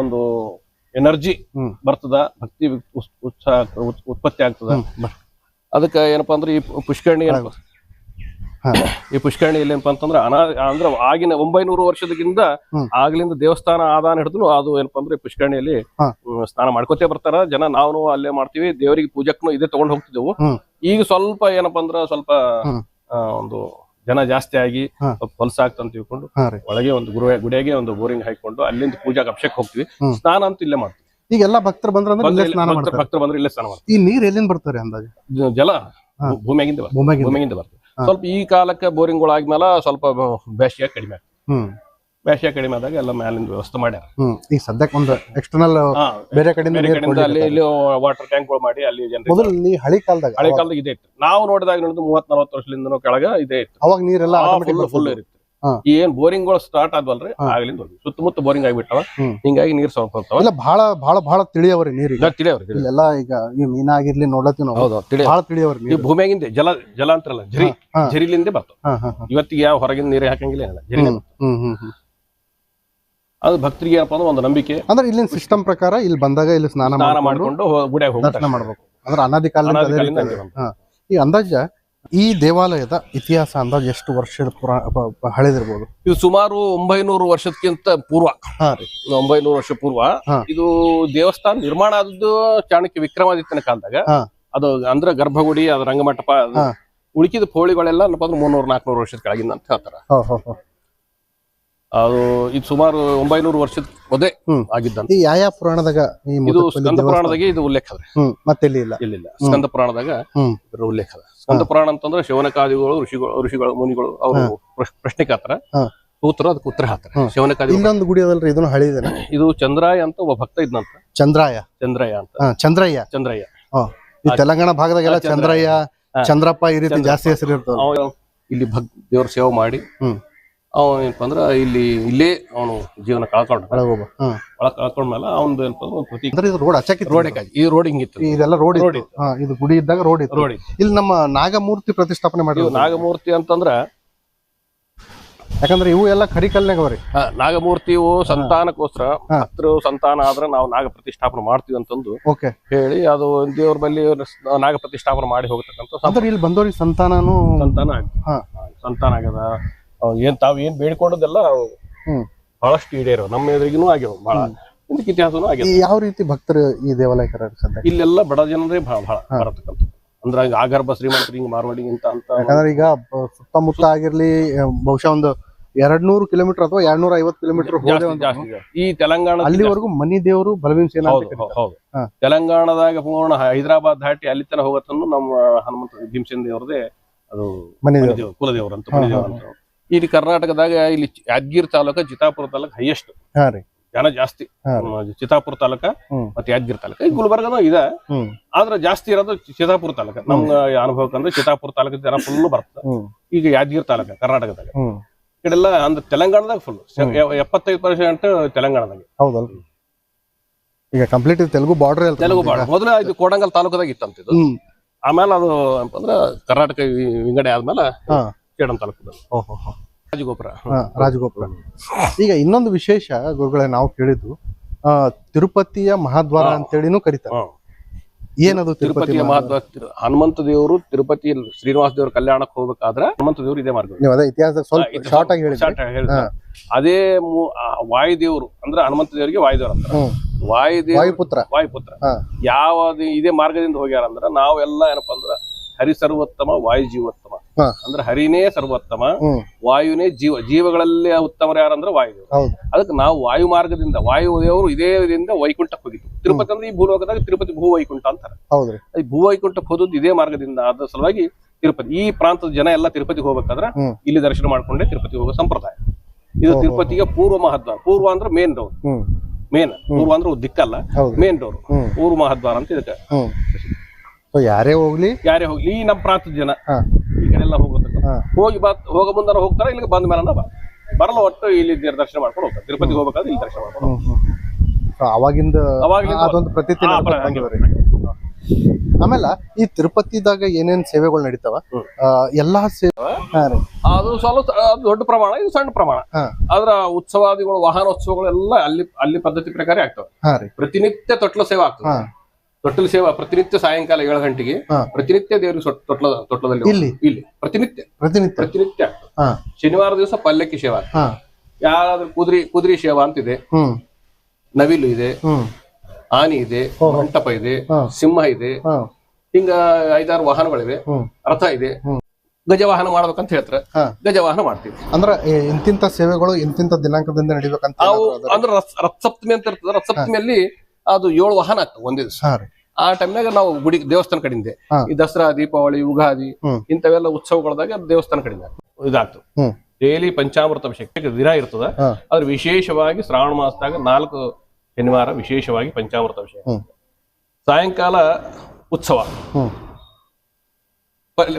ಒಂದು ಎನರ್ಜಿ ಬರ್ತದ, ಭಕ್ತಿ ಉತ್ಪತ್ತಿ ಆಗ್ತದ. ಅದಕ್ಕೆ ಏನಪ್ಪಾ ಅಂದ್ರೆ ಈ ಪುಷ್ಕರಣಿ ಈ ಪುಷ್ಕರಣಿಯಲ್ಲಿ ಏನಪ್ಪಾ ಅಂತಂದ್ರೆ ಅಂದ್ರೆ ಆಗಿನ 900 ವರ್ಷದಕ್ಕಿಂತ ಆಗ್ಲಿಂದ ದೇವಸ್ಥಾನ ಆದಾನ ಹಿಡಿದು ಅದು ಏನಪ್ಪಾ ಅಂದ್ರೆ ಪುಷ್ಕರಣಿಯಲ್ಲಿ ಸ್ನಾನ ಮಾಡ್ಕೋತೇ ಬರ್ತಾರ ಜನ. ನಾವು ಅಲ್ಲೇ ಮಾಡ್ತೀವಿ, ದೇವರಿಗೆ ಪೂಜಕ್ಕೂ ಇದೇ ತಗೊಂಡ್ ಹೋಗ್ತಿದ್ದೆವು. ಈಗ ಸ್ವಲ್ಪ ಏನಪ್ಪಾ ಅಂದ್ರ ಸ್ವಲ್ಪ ಒಂದು ಜನ ಜಾಸ್ತಿ ಆಗಿ ಹೊಲಸ ಆಗ್ತಂತ ತಿಳ್ಕೊಂಡು ಒಳಗೆ ಒಂದು ಗುಡಿಯಾಗೆ ಒಂದು ಬೋರಿಂಗ್ ಹಾಕೊಂಡು ಅಲ್ಲಿಂದ ಪೂಜಾಗೆ ಅಭಿಷೇಕ ಹೋಗ್ತೀವಿ. ಸ್ನಾನ ಅಂತೂ ಇಲ್ಲೇ ಮಾಡ್ತೀವಿ. ಈಗ ಎಲ್ಲಾ ಭಕ್ತರು ಬಂದ್ರೆ ಭಕ್ತರು ಬಂದ್ರೆ ಇಲ್ಲೇ ಸ್ನಾನ ಮಾಡ್ತೀವಿ. ಈ ನೀರ್ ಎಲ್ಲಿಂದ ಬರ್ತಾರೆ ಅಂದಾಜು? ಜಲ ಭೂಮಿಯಾಗಿಂದ ಬರ್ತದೆ. ಸ್ವಲ್ಪ ಈ ಕಾಲಕ್ಕೆ ಬೋರಿಂಗ್ಗಳು ಆದ್ಮೇಲೆ ಸ್ವಲ್ಪ ಬೇಸಿಗೆ ಕಡಿಮೆ ಆಗ್ತದೆ. ಬೇಸಿಗೆ ಕಡಿಮೆ ಆದಾಗ ಎಲ್ಲ ಮ್ಯಾಲಿಂದ ವ್ಯವಸ್ಥೆ ಮಾಡ್ಯಾರ. ಈಗ ಸದ್ಯಕ್ಕೆ ಒಂದು ಎಕ್ಸ್ಟರ್ನಲ್ ಬೇರೆ ಕಡೆಯಿಂದ ಅಲ್ಲಿ ಇಲ್ಲಿ ವಾಟರ್ ಟ್ಯಾಂಕ್ ಗಳು ಮಾಡಿ ಅಲ್ಲಿ ಮೊದಲು ಹಳಿ ಕಾಲದಾಗ ಇದೇ ಇತ್ತು. ನಾವು ನೋಡಿದಾಗ ನೋಡಿದ್ 30-40 ವರ್ಷದಿಂದ ಕೆಳಗ ಇದೇ ಇತ್ತು. ಅವಾಗ ನೀರೆಲ್ಲ ಫುಲ್ ಇರುತ್ತೆ. ಏನ್ ಬೋರಿಂಗ್ ಗಳು ಸ್ಟಾರ್ಟ್ ಆದ್ವಲ್ರಿ ಆಗ್ಲಿಂದ ಸುತ್ತಮುತ್ತ ಬೋರಿಂಗ್ ಆಗಿಬಿಟ್ಟವ. ಹಿಂಗಾಗಿ ನೀರ್ ಸ್ವಲ್ಪ ಬರ್ತಾವ. ಇಲ್ಲ ಬಹಳ ತಿಳಿಯವರಿ ನೀರಿಗೆ ತಿಳಿಯವ್ರಿ ಇಲ್ಲೆಲ್ಲ. ಈಗ ಈ ಮೀನಾಗಿರ್ಲಿ ನೋಡ್ಲತ್ತೀವಿ ನಾವು, ಬಹಳ ತಿಳಿಯವರಿ ನೀರು. ಭೂಮಿಯಾಗಿಂದ ಜಲ ಅಂತಾರಲ್ಲ, ಜರಿಲಿಂದ ಬರ್ತಾವ. ಇವತ್ತಿಗೆ ಯಾವ ಹೊರಗಿನ ನೀರೇ ಹಾಕಂಗಿಲ್ಲ, ಏನಿಲ್ಲ, ಜರಿ. ಅದು ಭಕ್ತರಿಗೆ ಏನಪ್ಪಾ ಅಂದ್ರೆ ಒಂದು ನಂಬಿಕೆ. ಅಂದ್ರೆ ಇಲ್ಲಿನ ಸಿಸ್ಟಮ್ ಪ್ರಕಾರ ಇಲ್ಲಿ ಬಂದಾಗ ಇಲ್ಲಿ ಸ್ನಾನ ಮಾಡ್ಕೊಂಡು ಗುಡಿಯಾಗ ಹೋಗಿ ದರ್ಶನ ಮಾಡ್ಬೇಕು. ಅಂದ್ರೆ ಅನಾದಿ ಕಾಲದಿಂದ. ಈ ಅಂದಾಜ ಈ ದೇವಾಲಯದ ಇತಿಹಾಸ ಅಂದಾಜು ಎಷ್ಟು ವರ್ಷದ ಹಳೆದಿರ್ಬೋದು? ಇದು ಸುಮಾರು 900 ವರ್ಷಕ್ಕಿಂತ ಪೂರ್ವ. 900 ವರ್ಷ ಪೂರ್ವ ಇದು ದೇವಸ್ಥಾನ ನಿರ್ಮಾಣ ಆದದ್ದು ಚಾಣಕ್ಯ ವಿಕ್ರಮಾದಿತ್ಯನ ಕಾಲದಾಗ. ಅದು ಅಂದ್ರೆ ಗರ್ಭಗುಡಿ, ಅದು ರಂಗಮಂಟಪ, ಉಳಿಕಿದ ಪೋಳಿಗಳೆಲ್ಲ 300-400 ವರ್ಷದ ಕೆಳಗಿಂದ ಅಂತ ಹೇಳ್ತಾರ. ಅದು ಇದು ಸುಮಾರು 900 ವರ್ಷದ ಮೊದಲೇ ಆಗಿದ್ದಂತ. ಯಾವ ಪುರಾಣದಾಗ? ಇದು ಸ್ಕಂದ ಪುರಾಣದಾಗ ಇದು ಉಲ್ಲೇಖ ಅದ. ಮತ್ತೆ ಇಲ್ಲ ಸ್ಕಂದ ಪುರಾಣದಾಗ ಇದ್ರ ಉಲ್ಲೇಖ ಅದ. ಸ್ಕಂದ ಪುರಾಣ ಅಂತಂದ್ರೆ ಶಿವನಕಾದಿಗಳು, ಋಷಿಗಳು ಮುನಿಗಳು ಅವರು ಪ್ರಶ್ನೆ ಕೇಳ್ತಾರ, ಸೂತ್ರ ಅದಕ್ಕೆ ಉತ್ತರ ಹಾಕ್ತಾರ. ಶಿವನಕಾದಿ ಇನ್ನೊಂದು ಗುಡಿ ಅದಲ್ರಿ, ಇದನ್ನು ಹಳಿದೇನ? ಇದು ಚಂದ್ರಾಯ ಅಂತ ಒಬ್ಬ ಭಕ್ತ ಇದ್ನಂತ. ಚಂದ್ರಯ್ಯ ಅಂತ. ಚಂದ್ರಯ್ಯ ಈ ತೆಲಂಗಾಣ ಭಾಗದಾಗೆಲ್ಲ ಚಂದ್ರಯ್ಯ, ಚಂದ್ರಪ್ಪ ಈ ರೀತಿ ಜಾಸ್ತಿ ಹೆಸರು ಇರ್ತದೆ. ಇಲ್ಲಿ ದೇವ್ರ ಸೇವೆ ಮಾಡಿ ಅವನು ಏನಪ್ಪ ಅಂದ್ರ ಇಲ್ಲೇ ಅವನು ಜೀವನ ಕಳ್ಕೊಂಡ್ಮೇಲೆ ಅವನು ಏನಪ್ಪ ಅಂದ್ರೆ ಈ ರೋಡ್ ಹಿಂಗಿತ್ತು. ಇದೆಲ್ಲ ರೋಡ್ ಇದು ಗುಡಿ ಇದ್ದಾಗ ರೋಡ್ ಇತ್ತು. ಇಲ್ಲಿ ನಮ್ಮ ನಾಗಮೂರ್ತಿ ಪ್ರತಿಷ್ಠಾಪನೆ ಮಾಡಿದ್ರು. ನಾಗಮೂರ್ತಿ ಅಂತಂದ್ರ ಯಾಕಂದ್ರೆ ಇವು ಎಲ್ಲ ಕರಿಕಲ್ನಾಗ ಅವ್ರಿ. ನಾಗಮೂರ್ತಿ ಇವು ಸಂತಾನಕ್ಕೋಸ್ಕರ ಹತ್ರ ಸಂತಾನ ಆದ್ರೆ ನಾವು ನಾಗ ಪ್ರತಿಷ್ಠಾಪನೆ ಮಾಡ್ತೀವಿ ಅಂತಂದು ಹೇಳಿ ಅದು ದೇವ್ರ ಬಲ್ಲಿ ನಾಗ ಪ್ರತಿಷ್ಠಾಪನೆ ಮಾಡಿ ಹೋಗ್ತಕ್ಕಂಥ. ಇಲ್ಲಿ ಬಂದವ್ರಿಗೆ ಸಂತಾನ ಆಗ್ಯದ. ತಾವ್ ಏನ್ ಬೇಡ್ಕೊಂಡದೆಲ್ಲ ಬಹಳಷ್ಟು ಈಡೇರೋ ನಮ್ಮ ಎದುರಿಗೂ ಆಗ್ಯಾವ. ಬಹಳ ಇತಿಹಾಸನು ಆಗ್ಯಾವ. ಯಾವ ರೀತಿ ಭಕ್ತರು ಈ ದೇವಾಲಯ ಇಲ್ಲೆಲ್ಲ ಬಡ ಜನರೇ ಬಹಳ ಬರತಕ್ಕಂಥ. ಅಂದ್ರೆ ಆಗರ್ಭ ಶ್ರೀಮಂತರು ಹಿಂಗ್ ಮಾರ್ವಾಡಿ ಅಂತ. ಯಾಕಂದ್ರೆ ಈಗ ಸುತ್ತಮುತ್ತ ಆಗಿರ್ಲಿ ಬಹುಶಃ ಒಂದು 200 ಕಿಲೋಮೀಟರ್ ಅಥವಾ 250 ಕಿಲೋಮೀಟರ್ ಈ ತೆಲಂಗಾಣ ಅಲ್ಲಿವರೆಗೂ ಮನಿ ದೇವರು ಬಲವೀನ್ ಸೇನಾ. ಹೌದು, ತೆಲಂಗಾಣದಾಗ ಪೂರ್ಣ ಹೈದರಾಬಾದ್ ದಾಟಿ ಅಲ್ಲಿ ತನ ಹೋಗತ್ತನ್ನು ನಮ್ಮ ಹನುಮಂತ ಭೀಮಸೇನ ದೇವ್ರದೇ ಅದು ಕುಲದೇವ್ರ ಅಂತ. ಇಲ್ಲಿ ಕರ್ನಾಟಕದಾಗ ಇಲ್ಲಿ ಯಾದಗಿರಿ ತಾಲೂಕ, ಚಿತ್ತಾಪುರ ತಾಲೂಕ ಹೈಯೆಸ್ಟ್ ಜನ ಜಾಸ್ತಿ. ಚಿತ್ತಾಪುರ ತಾಲೂಕ ಮತ್ತೆ ಯಾದಗಿರಿ ತಾಲೂಕ. ಈ ಗುಲ್ಬರ್ಗನೂ ಇದೆ, ಆದ್ರೆ ಜಾಸ್ತಿ ಇರೋದು ಚಿತ್ತಾಪುರ ತಾಲೂಕ. ನಮ್ಗ ಅನುಭವಕ್ಕಂದ್ರೆ ಚಿತ್ತಾಪುರ ತಾಲೂಕದ ಜನ ಫುಲ್ ಬರ್ತದೆ. ಈಗ ಯಾದಗಿರಿ ತಾಲೂಕ ಕರ್ನಾಟಕದಾಗ. ಈ ಕಡೆಲ್ಲ ಅಂದ್ರೆ ತೆಲಂಗಾಣದಾಗ ಫುಲ್ 75% ತೆಲಂಗಾಣದಾಗ. ಹೌದಲ್ರಿ, ಈಗ ಕಂಪ್ಲೀಟ್ ತೆಲುಗು ಬಾರ್ಡರ್. ಮೊದಲು ಇದು ಕೋಡಂಗಲ್ ತಾಲೂಕದಾಗ ಇತ್ತಂತ ಇದು. ಆಮೇಲೆ ಅದು ಅಂತಂದ್ರ ಕರ್ನಾಟಕ ವಿಂಗಡೆ ಆದ್ಮೇಲೆ ಸೇಡಂ ತಾಲೂಕದಲ್ಲಿ ರಾಜಗೋಪುರ. ಈಗ ಇನ್ನೊಂದು ವಿಶೇಷ ಗುರುಗಳೇ, ನಾವು ಕೇಳಿದ್ದು ತಿರುಪತಿಯ ಮಹಾದ್ವಾರ ಅಂತೇಳಿನೂ ಕರೀತಾರೆ. ಏನದು ತಿರುಪತಿಯ ಮಹಾದ್ವಾರ? ಹನುಮಂತ ದೇವರು ತಿರುಪತಿ ಶ್ರೀನಿವಾಸ ದೇವ್ರ ಕಲ್ಯಾಣಕ್ಕೆ ಹೋಗ್ಬೇಕಾದ್ರೆ ಹನುಮಂತ ದೇವ್ರು ಇದೇ ಮಾರ್ಗ. ನೀವು ಅದೇ ಇತಿಹಾಸ ಸ್ವಲ್ಪ ಶಾರ್ಟ್ ಆಗಿ ಹೇಳಿ. ಅದೇ ವಾಯುದೇವರು ಅಂದ್ರೆ ಹನುಮಂತ ದೇವರಿಗೆ ವಾಯುದೇವ್ರ ಅಂತ. ವಾಯುಪುತ್ರ ಯಾವ ಇದೇ ಮಾರ್ಗದಿಂದ ಹೋಗ್ಯಾರ ಅಂದ್ರ ನಾವೆಲ್ಲ ಏನಪ್ಪಾ ಅಂದ್ರ ಹರಿ ಸರ್ವೋತ್ತಮ, ವಾಯು ಜೀವೋತ್ತಮ. ಅಂದ್ರೆ ಹರಿನೇ ಸರ್ವೋತ್ತಮ, ವಾಯುನೇ ಜೀವಗಳಲ್ಲಿ ಉತ್ತಮರು ಯಾರಂದ್ರೆ ವಾಯುದೇವರು. ಅದಕ್ಕೆ ನಾವು ವಾಯು ಮಾರ್ಗದಿಂದ ವಾಯುದೇವರು ಇದೇ ಇದರಿಂದ ವೈಕುಂಠಕ್ಕೆ ಹೋಗಿತ್ತು. ತಿರುಪತಿ ಅಂದ್ರೆ ಈ ಭೂಲೋಕದಾಗ ತಿರುಪತಿ ಭೂ ವೈಕುಂಠ ಅಂತಾರೆ. ಭೂ ವೈಕುಂಠಕ್ಕೆ ಹೋದದ್ದು ಇದೇ ಮಾರ್ಗದಿಂದ. ಅದ್ರ ಸಲುವಾಗಿ ತಿರುಪತಿ ಈ ಪ್ರಾಂತದ ಜನ ಎಲ್ಲ ತಿರುಪತಿಗೆ ಹೋಗ್ಬೇಕಾದ್ರೆ ಇಲ್ಲಿ ದರ್ಶನ ಮಾಡ್ಕೊಂಡೆ ತಿರುಪತಿ ಹೋಗೋ ಸಂಪ್ರದಾಯ. ಇದು ತಿರುಪತಿಗೆ ಪೂರ್ವ ಮಹಾದ್ವಾರ. ಪೂರ್ವ ಅಂದ್ರೆ ಮೇನ್ ಡೋರ್. ಪೂರ್ವ ಅಂದ್ರೆ ದಿಕ್ಕಲ್ಲ, ಮೇನ್ ಡೋರ್ ಪೂರ್ವ ಮಹಾದ್ವಾರ ಅಂತ ಇದಕ್ಕೆ. ಯಾರೇ ಹೋಗ್ಲಿ ಈ ನಮ್ಮ ಪ್ರಾಂತದ ಜನ ಈ ಕಡೆ ಎಲ್ಲ ಹೋಗೋ ಮುಂದಾರ ಹೋಗ್ತಾರ. ಇಲ್ಲಿಗೆ ಬಂದ ಮೇಲೆ ಬರಲ್ಲ, ಒಟ್ಟು ಇಲ್ಲಿ ದರ್ಶನ ಮಾಡ್ಕೊಂಡು ಹೋಗ್ತಾರೆ. ತಿರುಪತಿಗೆ ಹೋಗ್ಬೇಕಾದ್ರೆ ಇಲ್ಲಿ ದರ್ಶನ ಮಾಡ್ಕೊಂಡು ಅವಾಗಿಂದ ಅದೊಂದು ಪ್ರತೀತಿ. ಆಮೇಲೆ ಈ ತಿರುಪತಿದಾಗ ಏನೇನ್ ಸೇವೆಗಳು ನಡೀತಾವ ಎಲ್ಲಾ ಸೇವೆ ಅದು ಸ್ವಲ್ಪ ದೊಡ್ಡ ಪ್ರಮಾಣ, ಇದು ಸಣ್ಣ ಪ್ರಮಾಣ. ಆದ್ರ ಉತ್ಸವಾದಿಗಳು ವಾಹನೋತ್ಸವಗಳು ಎಲ್ಲ ಅಲ್ಲಿ ಪದ್ಧತಿ ಪ್ರಕಾರ ಆಗ್ತವೆ. ಪ್ರತಿನಿತ್ಯ ತೊಟ್ಲ ಸೇವೆ ಆಗ್ತದೆ. ತೊಟ್ಟಲು ಸೇವಾ ಪ್ರತಿನಿತ್ಯ ಸಾಯಂಕಾಲ 7 ಗಂಟೆಗೆ ಹಾ. ಪ್ರತಿನಿತ್ಯ ದೇವರಿಗೆ ತೊಟ್ಲದಲ್ಲಿ ಇಲ್ಲಿ? ಇಲ್ಲಿ ಪ್ರತಿನಿತ್ಯ ಪ್ರತಿನಿತ್ಯ. ಪ್ರತಿನಿತ್ಯ ಆಗ್ತದೆ. ಹಾ ಶನಿವಾರ ದಿವಸ ಪಲ್ಲಕ್ಕಿ ಸೇವಾ ಆಗ್ತದೆ. ಹಾ ಯಾರಾದ್ರೂ ಕುದುರೆ ಸೇವಾ ಅಂತಿದೆ, ಹ್ಮ್ ನವಿಲು ಇದೆ, ಹ್ಮ್ ಆನೆ ಇದೆ, ಮಂಟಪ ಇದೆ, ಹಾ. ಸಿಂಹ ಇದೆ, ಹಾ ಹಿಂಗ 5-6 ವಾಹನಗಳಿವೆ, ಹ್ಮ್ ರಥ ಇದೆ. ಹ್ಮ್. ಗಜವಾಹನ ಮಾಡ್ಬೇಕಂತ ಹೇಳ್ತಾರೆ, ಹಾ. ಗಜವಾಹನ ಮಾಡ್ತೀವಿ. ಅಂದ್ರ ಇಂತಿಂತ ಸೇವೆಗಳು ಇಂತಿಂತ ದಿನಾಂಕದಿಂದ ನಡಿಬೇಕಂತ ನಾವು ಏನಾದ್ರು ಅದರ- ಅಂದ್ರೆ ರಥಸಪ್ತಮಿ ಅಂತ ಇರ್ತದೆ. ರಥಸಪ್ತಮಿಯಲ್ಲಿ ಅದು 7 ವಾಹನ ಆಗ್ತದೆ ಒಂದೇ ದಿವಸ. ಹಾ ರೀ. ಆ ಟೈಮ್ನಾಗ ನಾವು ಗುಡಿ ದೇವಸ್ಥಾನ ಕಡೆಯಿಂದ ಹಾ. ಈ ದಸರಾ, ದೀಪಾವಳಿ, ಯುಗಾದಿ ಹ್ಮ್. ಇಂಥವೆಲ್ಲ ಉತ್ಸವಗಳದಾಗ ದೇವಸ್ಥಾನ ಕಡೆಯಿಂದ ಇದಾಗ್ತದೆ. ಹ್ಮ್. ಡೈಲಿ ಪಂಚಾಮೃತ ಅಭಿಷೇಕ ದಿನ ಇರ್ತದ. ಹಾ. ಆದ್ರೆ ವಿಶೇಷವಾಗಿ ಶ್ರಾವಣ ಮಾಸದಾಗ 4 ಶನಿವಾರ ವಿಶೇಷವಾಗಿ ಪಂಚಾಮೃತ ಅಭಿಷೇಕ. ಹ್ಮ್. ಸಾಯಂಕಾಲ ಉತ್ಸವ, ಹ್ಮ್.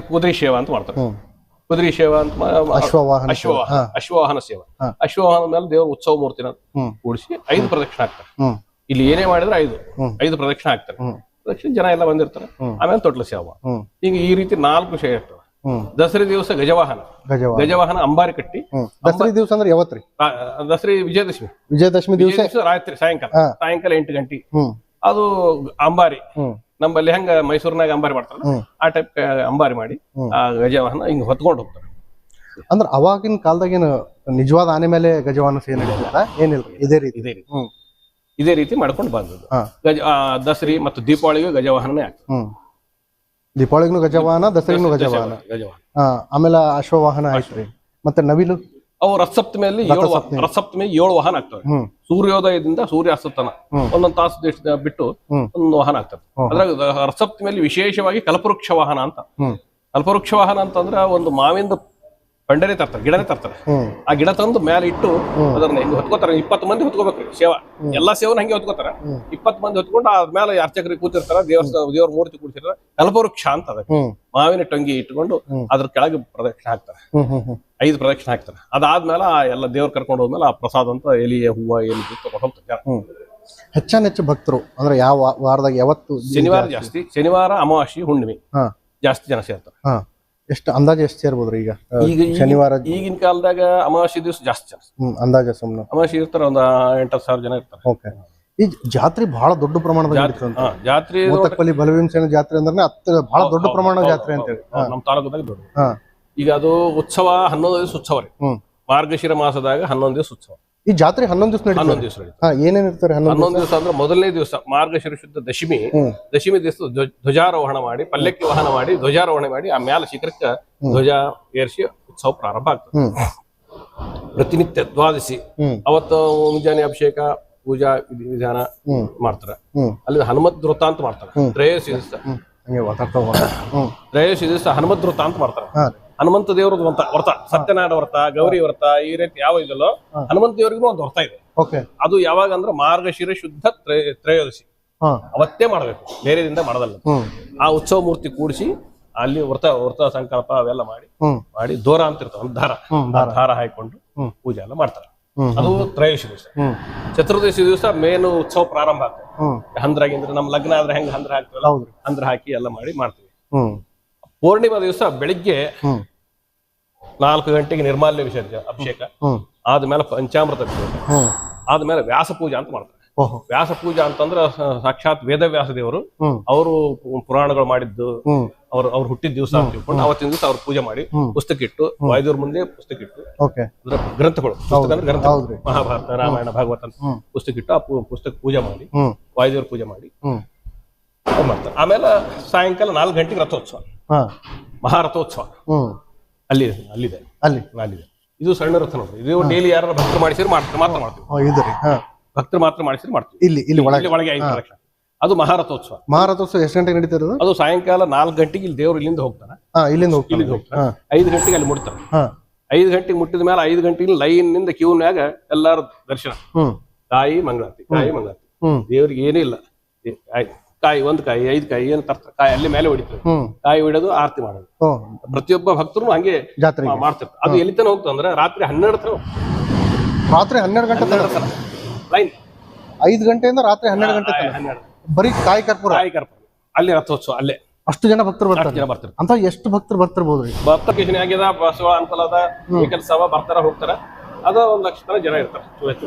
ಕುದುರೆ ಸೇವಾ ಅಂತ ಮಾಡ್ತಾರೆ. ಹ್ಮ್. ಕುದುರೆ ಸೇವಾ ಅಂತ ಅಶ್ವವಾಹನ. ಹಾ. ಅಶ್ವವಾಹನ ಸೇವಾ. ಹಾ. ಅಶ್ವವಾಹನ ಮೇಲೆ ದೇವರ ಉತ್ಸವ ಮೂರ್ತಿನ ಹ್ಮ್. ಕೂಡಿಸಿ 5 ಪ್ರದಕ್ಷಿಣೆ ಹಾಕ್ತಾರೆ. ಹ್ಮ್. ಇಲ್ಲಿ ಏನೇ ಮಾಡಿದ್ರೆ 5 ಹ್ಮ್. 5 ಪ್ರದಕ್ಷಿಣೆ ಹಾಕ್ತಾರೆ. ಹ್ಮ್. ಪ್ರದಕ್ಷಿಣೆ ಜನ ಎಲ್ಲ ಬಂದಿರ್ತಾರೆ. ಹ್ಮ್. ಆಮೇಲೆ ತೊಟ್ಲ ಸೇವಾ. ಹ್ಮ್. ಈಗ ಈ ರೀತಿ 4 ವಿಷಯ ಇರ್ತವೆ. ಹ್ಮ್. ದಸರಾ ದಿವಸ ಗಜವಾಹನ. ಗಜವಾಹನ. ಗಜವಾಹನ ಅಂಬಾರಿ ಕಟ್ಟಿ. ಹ್ಮ್. ದಸರಾ ದಿವಸ ಅಂದ್ರೆ ಯಾವತ್ರಿ? ದಸರಾ ವಿಜಯದಶಮಿ. ವಿಜಯದಶಮಿ ದಿವಸ ರಾತ್ರಿ ಸಾಯಂಕಾಲ ಹಾ. ಸಾಯಂಕಾಲ 8 ಗಂಟೆ ಹ್ಮ್. ಅದು ಅಂಬಾರಿ. ಹ್ಮ್. ನಮ್ಮಲ್ಲಿ ಹೆಂಗ ಮೈಸೂರಿನಾಗ ಅಂಬಾರಿ ಮಾಡ್ತಾರ, ಹ್ಮ್. ಆ ಟೈಪ್ ಅಂಬಾರಿ ಮಾಡಿ ಹ್ಮ್. ಆ ಗಜವಾಹನ ಹಿಂಗ್ ಹೊತ್ಕೊಂಡು ಹೋಗ್ತಾರೆ. ಅಂದ್ರ ಅವಾಗಿನ ಕಾಲದಾಗ ಏನು ನಿಜವಾದ ಆನೆ ಮೇಲೆ ಗಜವಾಹನ ಸೇನೆ ನಡೀತಾ ಏನಿಲ್ರಿ ಇದೇ ರೀತಿ? ಇದೇ ರೀತಿ ಹ್ಮ್. ಇದೇ ರೀತಿ ಮಾಡ್ಕೊಂಡು ಬಂದದ್ದು. ಹಾ. ದಸರಿ ಮತ್ತು ದೀಪಾವಳಿಗೂ ಗಜವಾಹನನೇ ಆಗ್ತದೆ. ಹ್ಮ್. ದೀಪಾವಳಿಗೂ ಗಜವಾಹನ, ದಸರಿಗೂ ಗಜವಾಹನ. ಗಜವಾಹನ. ಹಾ. ಆಮೇಲೆ ಅಶ್ವವಾಹನ ಆಯ್ತ್ರಿ. ಮತ್ತೆ ನವಿಲು? ಅವು ರಥಸಪ್ತಮಿಯಲ್ಲಿ 7 ವಾಹನ ಆಗ್ತವೆ. ಹ್ಮ್. ಸೂರ್ಯೋದಯದಿಂದ ಸೂರ್ಯಾಸ್ತ ತನ ಹ್ಮ್. ಒಂದೊಂದು ತಾಸು ಬಿಟ್ಟು ಹ್ಮ್. ಒಂದು ವಾಹನ ಆಗ್ತದೆ. ಹ್ಮ್. ಅದ್ರಾಗ ರಥಸಪ್ತಮಿಯಲ್ಲಿ ವಿಶೇಷವಾಗಿ ಕಲ್ಪವೃಕ್ಷ ವಾಹನ ಅಂತ. ಹ್ಮ್. ಕಲ್ಪವೃಕ್ಷ ವಾಹನ ಅಂತಂದ್ರೆ ಒಂದು ಮಾವಿಂದ ಬಂಡನೆ ತರ್ತಾರೆ, ಗಿಡನೇ ತರ್ತಾರೆ. ಹ್ಮ್. ಆ ಗಿಡ ತಂದು ಮೇಲೆ ಇಟ್ಟು ಹ್ಮ್. ಅದನ್ನ ಹಿಂಗ್ ಹೊತ್ಕೋತಾರೆ. 20 ಮಂದಿ ಹೊತ್ಕೋಬೇಕ್ರಿ ಸೇವಾ. ಎಲ್ಲಾ ಸೇವನ ಹಂಗೆ ಹೊತ್ಕೋತಾರ. ಹ್ಮ್. 20 ಮಂದಿ ಹೊತ್ಕೊಂಡು ಅದ್ಮೇಲೆ ಅರ್ಚಕರಿಗೆ ಕೂತಿರ್ತಾರ, ದೇವ್ರ ಮೂರ್ತಿ ಕೂಡಿಸಿರ್ತಾರ. ಕಲ್ಪವೃಕ್ಷ ಅಂತ ಅದಕ್ಕೆ ಹ್ಮ್. ಮಾವಿನ ಟೊಂಗಿ ಇಟ್ಕೊಂಡು ಹ್ಮ್. ಅದ್ರ ಕೆಳಗೆ ಪ್ರದಕ್ಷಿಣೆ ಹಾಕ್ತಾರೆ. ಹ್ಮ್. ಹ್ಮ್. ಹ್ಮ್. 5 ಪ್ರದಕ್ಷಿಣೆ ಹಾಕ್ತಾರೆ. ಅದಾದ್ಮೇಲೆ ಆ ಎಲ್ಲ ದೇವ್ರ ಕರ್ಕೊಂಡು ಹೋದ್ಮೇಲೆ ಆ ಪ್ರಸಾದ ಅಂತ ಎಲಿಯ ಹೂವ ಏನು ತಗೊಂಡು ಹೋಗ್ತಾರೆ. ಹ್ಮ್. ಹೆಚ್ಚು ಭಕ್ತರು ಅಂದ್ರೆ ಯಾವ ವಾರದಾಗ ಯಾವತ್ತು? ಶನಿವಾರ ಜಾಸ್ತಿ. ಶನಿವಾರ, ಅಮಾವಾಸ್ಯೆ, ಹುಣ್ಣಿಮೆ ಹಾ. ಜಾಸ್ತಿ ಜನ ಸೇರ್ತಾರೆ. ಹಾ. ಎಷ್ಟು ಅಂದಾಜು ಎಷ್ಟು ಸೇರ್ಬೋದ್ರಿ ಈಗ? ಈಗ ಶನಿವಾರ ಈಗಿನ ಕಾಲದಾಗ ಅಮಾವಾಸ್ಯೆ ದಿವಸ ಜಾಸ್ತಿ ಜನ. ಅಂದಾಜ ಸುಮ್ನೆ ಅಮಾವಾಸ್ಯೆ ಇರ್ತಾರೆ, ಒಂದು 8-10 ಸಾವಿರ ಜನ ಇರ್ತಾರೆ. ಓಕೆ. ಈ ಜಾತ್ರೆ ಬಹಳ ದೊಡ್ಡ ಪ್ರಮಾಣದಲ್ಲಿ ನಡೀತಂತ. ಜಾತ್ರೆ ಮೋತಕ್ಪಲ್ಲಿ ಬಲಭೀಮ ಸೇನೆ ಜಾತ್ರೆ ಅಂದ್ರೆ ಬಹಳ ದೊಡ್ಡ ಪ್ರಮಾಣದ ಜಾತ್ರೆ ಅಂತೇಳಿ. ನಮ್ಮ ತಾಲೂಕದಾಗ ದೊಡ್ಡ. ಹಾ. ಈಗ ಅದು ಉತ್ಸವ 11 ದಿವಸ ಉತ್ಸವ ರೀ. ಹ್ಮ್. ಮಾರ್ಗಶಿರ ಮಾಸದಾಗ 11 ದಿವಸ ಉತ್ಸವ. ಈ ಜಾತ್ರೆ 11 ದಿವಸ ನಡೀತದೆ? 11 ದಿವಸ ನಡೀತದೆ. ಹಾ. ಏನೇನ್ ಇರ್ತಾರೆ 11 ದಿವಸ ಅಂದ್ರೆ ಮೊದಲನೇ ದಿವಸ ಮಾರ್ಗಶಿರ ಶುದ್ಧ ದಶಮಿ. ಹ್ಮ್. ದಶಮಿ ದಿವಸ ಧ್ವಜಾರೋಹಣ ಮಾಡಿ, ಪಲ್ಲಕ್ಕಿ ವಾಹನ ಮಾಡಿ, ಧ್ವಜಾರೋಹಣ ಮಾಡಿ, ಆ ಮ್ಯಾಲ ಶಿಖರಕ್ಕೆ ಧ್ವಜ ಏರಿಸಿ ಉತ್ಸವ ಪ್ರಾರಂಭ ಆಗ್ತದೆ. ಹ್ಮ್. ಪ್ರತಿನಿತ್ಯ ದ್ವಾದಶಿ ಹ್ಮ್. ಅವತ್ತು ಮುಂಜಾನೆ ಅಭಿಷೇಕ, ಪೂಜಾ ವಿಧಾನ ಹ್ಮ್. ಮಾಡ್ತಾರೆ. ಹ್ಮ್. ಅಲ್ಲಿ ಹನುಮತ್ ವೃತ್ತ ಅಂತ ಮಾಡ್ತಾರೆ. ಹ್ಮ್. ತ್ರಯೋದಶಿ ದಿವಸ ಹಂಗೆ ಮಾತಾಡ್ತಾ ಹೋಗೋಣ. ಹ್ಮ್. ತ್ರಯೋದಶಿ ದಿವಸ ಹನುಮತ್ ವೃತ್ತ ಅಂತ ಮಾಡ್ತಾರೆ. ಹಾ. ಹನುಮಂತ ದೇವ್ರದ್ದು ವ್ರತ, ಸತ್ಯನಾರಾಯಣ ವ್ರತ, ಗೌರಿ ವ್ರತ, ಈ ರೀತಿ ಯಾವ ಇದಲ್ಲೋ ಹನುಮಂತ ದೇವರಿಗೂ ಒಂದು ವ್ರತ ಇದೆ. ಓಕೆ. ಅದು ಯಾವಾಗ ಅಂದ್ರೆ ಮಾರ್ಗಶಿರ ಶುದ್ಧ ತ್ರಯೋದಶಿ ಹಾ. ಅವತ್ತೇ ಮಾಡಬೇಕು, ಬೇರೆದಿಂದ ಮಾಡೋದಲ್ಲ. ಹ್ಮ್. ಆ ಉತ್ಸವ ಮೂರ್ತಿ ಕೂಡಿಸಿ ಅಲ್ಲಿ ವ್ರತ ಸಂಕಲ್ಪ ಅವೆಲ್ಲ ಹ್ಮ್. ಮಾಡಿ ದೂರ ಅಂತ ಇರ್ತಾವ, ಒಂದು ದಾರ, ದಾರ ಹಾಕೊಂಡು ಹ್ಮ್. ಪೂಜೆ ಎಲ್ಲ ಮಾಡ್ತಾರೆ. ಹ್ಮ್. ಅದು ತ್ರಯೋದಶಿ ದಿವಸ. ಹ್ಮ್. ಚತುರ್ದಶಿ ದಿವಸ ಮೇನು ಉತ್ಸವ ಪ್ರಾರಂಭ ಆಗ್ತದೆ. ಹ್ಮ್. ಹಂದ್ರಾಗಿಂದ್ರೆ ನಮ್ ಲಗ್ನ ಆದ್ರೆ ಹೆಂಗ್ ಹಂದ್ರ ಹಾಕ್ತೀವಲ್ಲ, ಹೌದ್ರಿ. ಹಂದ್ರ ಹಾಕಿ ಎಲ್ಲ ಮಾಡಿ ಮಾಡ್ತೀವಿ. ಹ್ಮ್. ಪೂರ್ಣಿಮಾ ದಿವಸ ಬೆಳಿಗ್ಗೆ ಹ್ಮ್. 4 ಗಂಟೆಗೆ ನಿರ್ಮಾಲ್ಯ ವಿಸರ್ಜನೆ ಅಭಿಷೇಕ. ಹ್ಮ್. ಆದ್ಮೇಲೆ ಪಂಚಾಮೃತ ಅಭಿಷೇಕ. ಹ್ಮ್. ಆದ್ಮೇಲೆ ವ್ಯಾಸ ಪೂಜಾ ಅಂತ ಮಾಡ್ತಾರೆ. ಓಹೋ. ವ್ಯಾಸ ಪೂಜಾ ಅಂತಂದ್ರೆ ಸಾಕ್ಷಾತ್ ವೇದವ್ಯಾಸ ದೇವರು ಹ್ಮ್. ಅವರು ಪುರಾಣಗಳು ಮಾಡಿದ್ದು, ಹ್ಮ್. ಅವ್ರು ಹುಟ್ಟಿದ ದಿವಸ ಅಂತ ತಿಳ್ಕೊಂಡು ಅವತ್ತಿನ ದಿವಸ ಅವ್ರು ಪೂಜೆ ಮಾಡಿ ಹ್ಮ್. ಪುಸ್ತಕ ಇಟ್ಟು, ವಾಯುದೇವ್ರ ಮುಂದೆ ಪುಸ್ತಕ ಇಟ್ಟು, ಓಕೆ. ಅಂದ್ರೆ ಗ್ರಂಥಗಳು, ಪುಸ್ತಕ ಅಂದ್ರೆ ಗ್ರಂಥ, ಹೌದ್ರಿ. ಮಹಾಭಾರತ, ರಾಮಾಯಣ, ಭಾಗವತ ಅಂತ ಹ್ಮ್. ಪುಸ್ತಕ ಇಟ್ಟು ಆ ಪುಸ್ತಕ ಪೂಜೆ ಮಾಡಿ, ಹ್ಮ್. ವಾಯುದೇವ್ರ ಪೂಜೆ ಮಾಡಿ ಹ್ಮ್. ಮಾಡ್ತಾರೆ. ಆಮೇಲೆ ಸಾಯಂಕಾಲ 4 ಗಂಟೆಗೆ ರಥೋತ್ಸವ, ಹಾ. ಮಹಾರಥೋತ್ಸವ ಹ್ಮ್. ಅಲ್ಲಿದೆ. ಅಲ್ಲಿ ಇದು ಸಣ್ಣ ರಥ ನೋಡ್ರಿ. ಇದು ಡೈಲಿ ಯಾರು ಭಕ್ತರು ಮಾಡಿಸಿದ್ರೆ ಮಾತ್ರ ಮಾಡ್ತೀವಿ. ಇದ್ರಿ. ಹಾ. ಭಕ್ತರು ಮಾತ್ರ ಮಾಡಿಸಿದ್ರೆ ಮಾಡ್ತೀವಿ. ಇಲ್ಲಿ ಒಳಗೆ 5 ಪ್ರದಕ್ಷಿಣೆ. ಅದು ಮಹಾರಥೋತ್ಸವ. ಮಹಾರಥೋತ್ಸವ ಎಷ್ಟು ಗಂಟೆಗೆ ನಡೀತಿರೋದು? ಅದು ಸಾಯಂಕಾಲ 4 ಗಂಟೆಗೆ ಇಲ್ಲಿ ದೇವ್ರು ಇಲ್ಲಿಂದ ಹೋಗ್ತಾನೆ. ಇಲ್ಲಿಂದ ಇಲ್ಲಿಂದ ಹೋಗ್ತಾನೆ. 5 ಗಂಟೆಗೆ ಅಲ್ಲಿ ಮುಟ್ತಾರೆ. 5 ಗಂಟೆಗೆ ಮುಟ್ಟಿದ ಮೇಲೆ 5 ಗಂಟೆಗೆ ಲೈನ್ ನಿಂದ ಕ್ಯೂನ್ಯಾಗ ಎಲ್ಲಾರು ದರ್ಶನ. ಕಾಯಿ ಮಂಗಳಾರತಿ, ಕಾಯಿ ಮಂಗಳಾರತಿ. ದೇವ್ರಿಗೆ ಏನೂ ಇಲ್ಲ, ಕಾಯಿ 1 ಕಾಯಿ 5 ಕಾಯಿ ಏನು ತರ್ತಾರೆ. ಕಾಯಿ ಅಲ್ಲಿ ಮೇಲೆ ಹೊಡಿತಾರೆ. ಕಾಯಿ ಹೊಡೆದು ಆರತಿ ಮಾಡೋದು. ಪ್ರತಿಯೊಬ್ಬ ಭಕ್ತರು ಹಂಗೆ ಮಾಡ್ತಿರ್ತಾರೆ. ಅದು ಎಲ್ಲಿ ತನ ಹೋಗ್ತದೆ ಅಂದ್ರೆ ರಾತ್ರಿ 12 ತನ. ರಾತ್ರಿ 12 ಗಂಟೆ ಲೈನ್ 5 ಗಂಟೆಯಿಂದ ರಾತ್ರಿ 12 ಗಂಟೆ ಬರೀ ಕಾಯಿ ಕರ್ಪೂರ ಅಲ್ಲಿ ರಥೋತ್ಸವ. ಅಲ್ಲೇ ಅಷ್ಟು ಜನ ಭಕ್ತರು ಬರ್ತಾರೆ. ಅಂತ ಎಷ್ಟು ಭಕ್ತರು ಬರ್ತಿರ್ಬೋದ್ರಿ? ಭಕ್ತಕೇಶನಿ ಆಗ್ಯದ, ಬಸವ ಅನುಕೂಲದ, ಈ ಕೆಲಸ ಬರ್ತಾರ ಹೋಗ್ತಾರ. ಅದ 1 ಲಕ್ಷ ಜನ ಇರ್ತಾರೆ.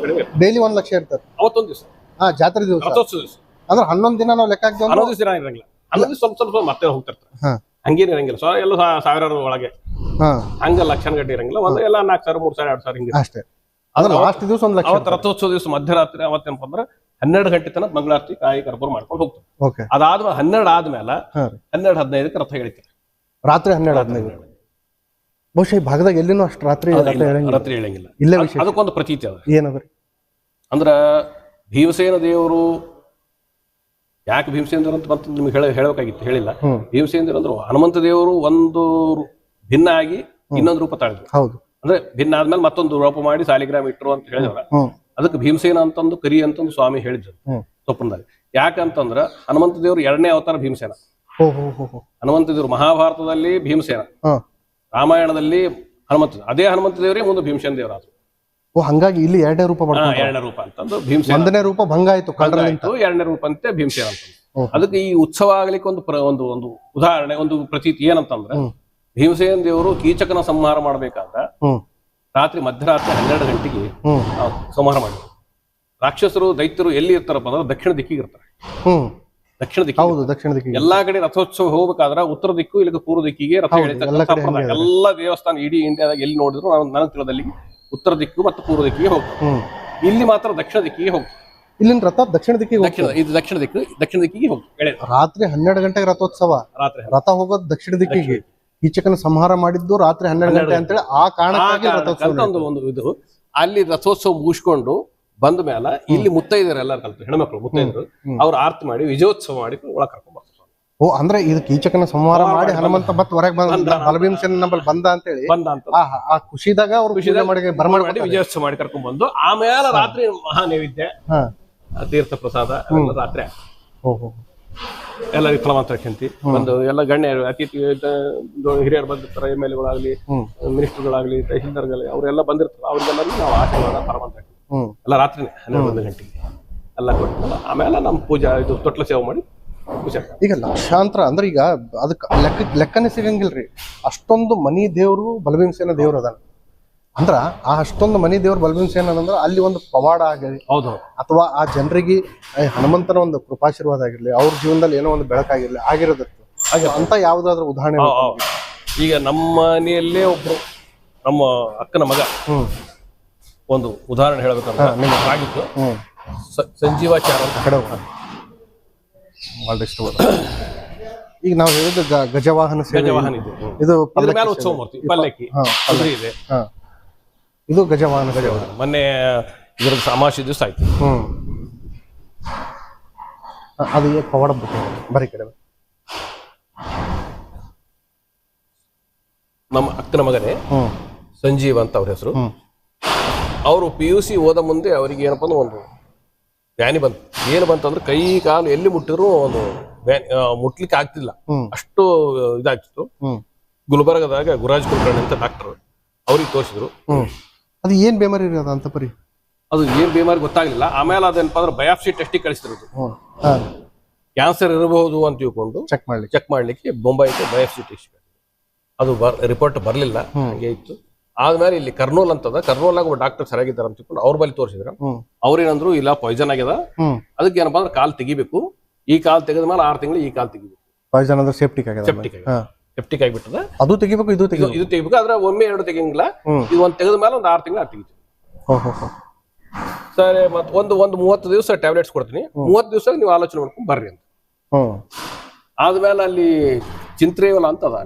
ಡೈಲಿ 1 ಲಕ್ಷ ಇರ್ತಾರೆ ಅವತ್ತೊಂದ್ ದಿವಸ. ಜಾತ್ರೆ ದಿವಸ, ರಥೋತ್ಸವ ದಿವಸ. ಅಂದ್ರೆ 11 ದಿನ ನಾವು ಲೆಕ್ಕ ಹಾಕ್ತೀವಿ ಅಂದ್ರೆ 11 ದಿವಸ ಇರಂಗಿಲ್ಲ, 11 ದಿವಸ ಸ್ವಲ್ಪ ಸ್ವಲ್ಪ ಮತ್ತೆ ಹೋಗ್ತಿರ್ತಾರೆ. ಹಾ. ಹಂಗೇನು ಇರಂಗಿಲ್ಲ, ಎಲ್ಲ ಸಾವಿರಾರು ಒಳಗೆ, ಹಾ ಹಂಗ ಲಕ್ಷಣ ಗಡ್ಡೆ ಇರಂಗಿಲ್ಲ. ಒಂದು ಎಲ್ಲ 4,000 3,000 2,000 ಹಿಂಗೆ. ಅಷ್ಟೇ. ಅಂದ್ರೆ ಲಾಸ್ಟ್ ದಿವಸ 1 ಲಕ್ಷ. ಅವತ್ತು ರಥೋತ್ಸವ ದಿವಸ ಮಧ್ಯರಾತ್ರಿ ಅವತ್ತೇನಪ್ಪ ಅಂದ್ರೆ 12 ಗಂಟೆ ತನಕ ಮಂಗಳಾರತಿ ಕಾಯಿ ಕರ್ಪೂರ ಮಾಡ್ಕೊಂಡು ಹೋಗ್ತಾರೆ. ಓಕೆ. ಅದಾದ್ಮೇಲೆ 12 ಆದ್ಮೇಲೆ ಹಾ ರೀ 12:15ಕ್ಕೆ ರಥ ಎಳಿತಾರೆ. ರಾತ್ರಿ 12:15. ಬಹುಶಃ ಈ ಭಾಗದಾಗ ಎಲ್ಲಿನೂ ಅಷ್ಟು ರಾತ್ರಿ ರಾತ್ರಿ ಹೇಳಂಗಿಲ್ಲ. ಇಲ್ಲೇ ವಿಷಯ ಅದಕ್ಕೊಂದು ಪ್ರತೀತಿ ಅದ. ಏನದ್ರಿ? ಅಂದ್ರ ಭೀಮಸೇನ ದೇವರು ಯಾಕೆ ಭೀಮಸೇನ ದೇವರು ಅಂತ ಬಂತು ನಿಮ್ಗೆ ಹೇಳಬೇಕಾಗಿತ್ತು, ಹೇಳಿಲ್ಲ. ಭೀಮಸೇನ ದೇವರು ಅಂದ್ರು ಹನುಮಂತ ದೇವರು ಒಂದು ಭಿನ್ನ ಆಗಿ ಇನ್ನೊಂದು ರೂಪ ತಾಳಿದ್ರು. ಹೌದು. ಅಂದ್ರೆ ಭಿನ್ನ ಆದ್ಮೇಲೆ ಮತ್ತೊಂದು ರೂಪ ಮಾಡಿ ಸಾಲಿಗ್ರಾಮ ಇಟ್ಟರು ಅಂತ ಹೇಳಿದವ್ರ. ಅದಕ್ಕೆ ಭೀಮಸೇನ ಅಂತಂದು ಕರಿ ಅಂತಂದು ಸ್ವಾಮಿ ಹೇಳಿದ್ರು ಸ್ವಪ್ನದಾಗ. ಯಾಕಂತಂದ್ರ ಹನುಮಂತ ದೇವರು 2ನೇ ಅವತಾರ ಭೀಮಸೇನ. ಹನುಮಂತ ದೇವರು ಮಹಾಭಾರತದಲ್ಲಿ ಭೀಮಸೇನ, ರಾಮಾಯಣದಲ್ಲಿ ಹನುಮಂತ, ಅದೇ ಹನುಮಂತ ದೇವರೇ ಮುಂದೆ ಭೀಮಸೇನ ದೇವರಾದ್ರು. ಓ ಹಂಗಾಗಿ ಇಲ್ಲಿ 2ನೇ ರೂಪ 2ನೇ ರೂಪ ಅಂತಂದು ಭೀಮಸೇನ. 1ನೇ ರೂಪ ಭಂಗ ಆಯ್ತು, 2ನೇ ರೂಪ ಅಂತೆ ಭೀಮಸೇನ ಅಂತ. ಅದಕ್ಕೆ ಈ ಉತ್ಸವ ಆಗ್ಲಿಕ್ಕೆ ಒಂದು ಒಂದು ಉದಾಹರಣೆ, ಒಂದು ಪ್ರತೀತಿ ಏನಂತಂದ್ರೆ ಭೀಮಸೇನ ದೇವರು ಕೀಚಕನ ಸಂಹಾರ ಮಾಡ್ಬೇಕಾದ್ರೆ ರಾತ್ರಿ ಮಧ್ಯರಾತ್ರಿ 12 ಗಂಟೆಗೆ ಸಂಹಾರ ಮಾಡಿದ್ರು. ರಾಕ್ಷಸರು ದೈತ್ಯರು ಎಲ್ಲಿ ಇರ್ತಾರಪ್ಪ ಅಂದ್ರೆ ದಕ್ಷಿಣ ದಿಕ್ಕಿಗೆ ಇರ್ತಾರೆ. ದಕ್ಷಿಣ ದಿಕ್ಕು. ಹೌದು, ದಕ್ಷಿಣ ದಿಕ್ಕಿಗೆ. ಎಲ್ಲಾ ಕಡೆ ರಥೋತ್ಸವ ಹೋಗ್ಬೇಕಾದ್ರೆ ಉತ್ತರ ದಿಕ್ಕು ಇಲ್ಲ ಪೂರ್ವ ದಿಕ್ಕಿಗೆ ರಥ ಎಳಿತಕ್ಕಂಥ ಎಲ್ಲ ದೇವಸ್ಥಾನ ಇಡೀ ಇಂಡಿಯಾದಾಗ ಎಲ್ಲಿ ನೋಡಿದ್ರು ನನಗೆ ತಿಳಿದಲ್ಲಿ ಉತ್ತರ ದಿಕ್ಕು ಮತ್ತು ಪೂರ್ವ ದಿಕ್ಕಿಗೆ ಹೋಗ್ತಾರೆ. ಇಲ್ಲಿ ಮಾತ್ರ ದಕ್ಷಿಣ ದಿಕ್ಕಿಗೆ ಹೋಗ್ತಾರೆ. ಇಲ್ಲಿನ ರಥ ದಕ್ಷಿಣ ದಿಕ್ಕಿಗೆ ಇದು ದಕ್ಷಿಣ ದಿಕ್ಕಿಗೆ ಹೋಗ್ತಾರೆ. ರಾತ್ರಿ 12 ಗಂಟೆಗೆ ರಥೋತ್ಸವ, ರಥ ಹೋಗೋದು ದಕ್ಷಿಣ ದಿಕ್ಕಿಗೆ. ಕೀಚಕನ ಸಂಹಾರ ಮಾಡಿದ್ದು ರಾತ್ರಿ 12 ಗಂಟೆ ಅಂತೇಳಿ ಆ ಕಾರಣಕ್ಕಾಗಿ ಒಂದು ಇದು. ಅಲ್ಲಿ ರಥೋತ್ಸವ ಮುಗಿಸ್ಕೊಂಡು ಬಂದ ಮೇಲೆ ಇಲ್ಲಿ ಮುತ್ತೈದರು ಎಲ್ಲರೂ ಕಲ್ತು, ಹೆಣ್ಮಕ್ಳು ಮುತ್ತೈದರು, ಅವ್ರು ಆರತಿ ಮಾಡಿ ವಿಜಯೋತ್ಸವ ಮಾಡಿ ಒಳಗೆ ಕರ್ಕೊಂಡ್ ಬರ್ತಾರೆ. ಓ ಅಂದ್ರೆ ಇದು ಕೀಚಕನ ಸಂಹಾರ ಮಾಡಿ ಹನುಮಂತ ಮತ್ತೆ ಹೊರಗೆ ಬಂದ ಬಲಭೀಮಸೇನ ನಮ್ಮಲ್ಲಿ ಬಂದ ಅಂತೇಳಿ ಆ ಖುಷಿದಾಗ ಅವ್ರು ಮಾಡಿ ವಿಜಯೋತ್ಸವ ಮಾಡಿ ಕರ್ಕೊಂಡ್ ಬಂದು ಆಮೇಲೆ ರಾತ್ರಿ ಮಹಾ ನೈವೇದ್ಯ, ತೀರ್ಥ ಪ್ರಸಾದ ರಾತ್ರಿ ಎಲ್ಲ ವಿಫಲವಂತ ಶಂತಿ ಒಂದು ಎಲ್ಲ ಗಣ್ಯರು ಅತಿಥಿ ಹಿರಿಯರು ಬಂದಿರ್ತಾರೆ, ಎಮ್ ಎಲ್ ಎಗಳಾಗ್ಲಿ, ಮಿನಿಸ್ಟರ್ಗಳಾಗ್ಲಿ, ತಹಶೀಲ್ದಾರ್ಗಳಾಗಲಿ ಅವರೆಲ್ಲ ಬಂದಿರ್ತಾರೆ. ಅವ್ರಿಗೆಲ್ಲರಿಗೂ ನಾವು ಆಶೀರ್ವಾದ ಪರವಂತ ಎಲ್ಲ ರಾತ್ರಿ 12 ಗಂಟೆಗೆ ಎಲ್ಲ ಕೊಟ್ಟು ಆಮೇಲೆ ನಮ್ಮ ಪೂಜಾ ಇದು ತೊಟ್ಲ ಸೇವೆ ಮಾಡಿ ಪೂಜೆ. ಈಗ ಲಕ್ಷಾಂತರ ಅಂದ್ರೆ ಈಗ ಅದಕ್ಕೆ ಲೆಕ್ಕನೇ ಸಿಗಂಗಿಲ್ರಿ. ಅಷ್ಟೊಂದು ಮನಿ ದೇವ್ರು ಬಲಭೀಮಸೇನ ದೇವ್ರು ಅದಾನ ಅಂದ್ರ ಆ ಅಷ್ಟೊಂದು ಮನಿ ದೇವ್ರು ಬಲಭೀಮಸೇನ ಅಂದ್ರೆ ಅಲ್ಲಿ ಒಂದು ಪವಾಡ ಆಗಲಿ, ಹೌದು, ಅಥವಾ ಆ ಜನರಿಗೆ ಹನುಮಂತನ ಒಂದು ಕೃಪಾಶೀರ್ವಾದ ಆಗಿರ್ಲಿ, ಅವ್ರ ಜೀವನದಲ್ಲಿ ಏನೋ ಒಂದು ಬೆಳಕಾಗಿರ್ಲಿ ಆಗಿರೋದಕ್ಕೆ ಅಂತ ಯಾವ್ದಾದ್ರು ಉದಾಹರಣೆ? ಈಗ ನಮ್ಮ ಮನೆಯಲ್ಲೇ ಒಬ್ರು ನಮ್ಮ ಅಕ್ಕನ ಮಗ ಒಂದು ಉದಾಹರಣೆ ಹೇಳ್ಬೇಕಂದ್ರೆ ಆಗಿತ್ತು. ಸಂಜೀವಾಚಾರ ಅಂತ ಈಗ ನಾವು ಹೇಳಿದ ಗಜವಾಹನ ಗಜವಾಹನ ಇದು ಉತ್ಸವ ಮೂರ್ತಿ ಪಲ್ಲಕ್ಕಿ ಇದೆ. ಇದು ಗಜವಾಹನ. ಮೊನ್ನೆ ಇದ್ರ ಅಮಾವಾಸ್ಯೆ ದಿವಸ ಆಯ್ತು. ಅದು ಪವಾಡ ಬರೀ ಕಡೆ ನಮ್ಮ ಅಕ್ಕನ ಮಗನೇ ಸಂಜೀವ್ ಅಂತ ಅವ್ರ ಹೆಸರು. ಅವರು PUC ಓದ ಮುಂದೆ ಅವ್ರಿಗೆ ಏನಪ್ಪ ಅಂದ್ರೆ ಒಂದು ವ್ಯಾನಿ ಬಂತು. ಏನು ಬಂತಂದ್ರೆ ಕೈ ಕಾಲು ಎಲ್ಲಿ ಮುಟ್ಟಿದ್ರು ಒಂದು ಮುಟ್ಲಿಕ್ಕೆ ಆಗ್ತಿಲ್ಲ, ಅಷ್ಟು ಇದಾಗ್ತಿತ್ತು. ಗುಲ್ಬರ್ಗದಾಗ ಗುರಾಜ್ ಕುಲಕರ್ಣಿ ಅಂತ ಡಾಕ್ಟರ್, ಅವ್ರಿಗೆ ತೋರಿಸಿದ್ರು. ಅದು ಏನ್ ಬೇಮಾರಿ ಅಂತ ಪರಿ ಅದು ಏನ್ ಬೇಮಾರಿ ಗೊತ್ತಾಗ್ಲಿಲ್ಲ. ಆಮೇಲೆ ಅದೇನಪ್ಪ ಅಂದ್ರೆ ಬಯಾಪ್ಸಿ ಟೆಸ್ಟಿಗೆ ಕಳಿಸ್ತಿರೋದು. ಕ್ಯಾನ್ಸರ್ ಇರಬಹುದು ಅಂತ ತಿಳ್ಕೊಂಡು ಚೆಕ್ ಮಾಡ್ಲಿಕ್ಕೆ ಬೊಂಬೈಗೆ ಬಯಾಪ್ಸಿ ಟೆಸ್ಟ್. ಅದು ರಿಪೋರ್ಟ್ ಬರ್ಲಿಲ್ಲ, ಹಂಗೆ ಇತ್ತು. ಆದ್ಮೇಲೆ ಇಲ್ಲಿ ಕರ್ನೂಲ್ ಅಂತದ, ಕರ್ನೂಲ್ನಾಗ ಒಬ್ಬ ಡಾಕ್ಟರ್ ಸರಿಯಾಗಿದ್ದಾರೆ ಅಂತ ತಿಳ್ಕೊಂಡು ಅವ್ರ ಬಳಿ ತೋರಿಸಿದ್ರ. ಅವ್ರೇನಂದ್ರು ಇಲ್ಲ ಪಾಯ್ಸನ್ ಆಗ್ಯದ, ಅದಕ್ಕೆ ಏನಪ್ಪಾ ಅಂದ್ರೆ ಕಾಲ್ ತೆಗಿಬೇಕು. ಈ ಕಾಲ್ ತೆಗೆದ ಮೇಲೆ 6 ತಿಂಗಳು ಈ ಕಾಲ್ ತೆಗಿಬೇಕು. ಪಾಯ್ಸನ್ ಅಂದ್ರೆ ಸೆಪ್ಟಿಕ್ ಸೆಪ್ಟಿಕ್ ಆಗಿಬಿಟ್ಟದ. ಅದು ತೆಗಿಬೇಕು, ಇದು ತೆಗಿಬೇಕು. ಆದ್ರೆ ಒಮ್ಮೆ 2 ತೆಗಿಯಂಗಿಲ್ಲ. ಇದು ಒಂದು ತೆಗೆದ ಮೇಲೆ ಒಂದು 6 ತಿಂಗಳು ತೆಗಿತೀವಿ. ಸರಿ, ಮತ್ತೆ ಒಂದು 30 ದಿವಸ ಟ್ಯಾಬ್ಲೆಟ್ಸ್ ಕೊಡ್ತೀನಿ, 30 ದಿವಸ ನೀವು ಆಲೋಚನೆ ಮಾಡ್ಕೊಂಡು ಬರ್ರಿ ಅಂತ. ಆದ್ಮೇಲೆ ಅಲ್ಲಿ ಚಿಂತ್ರೇವಲ ಅಂತ ಅದ,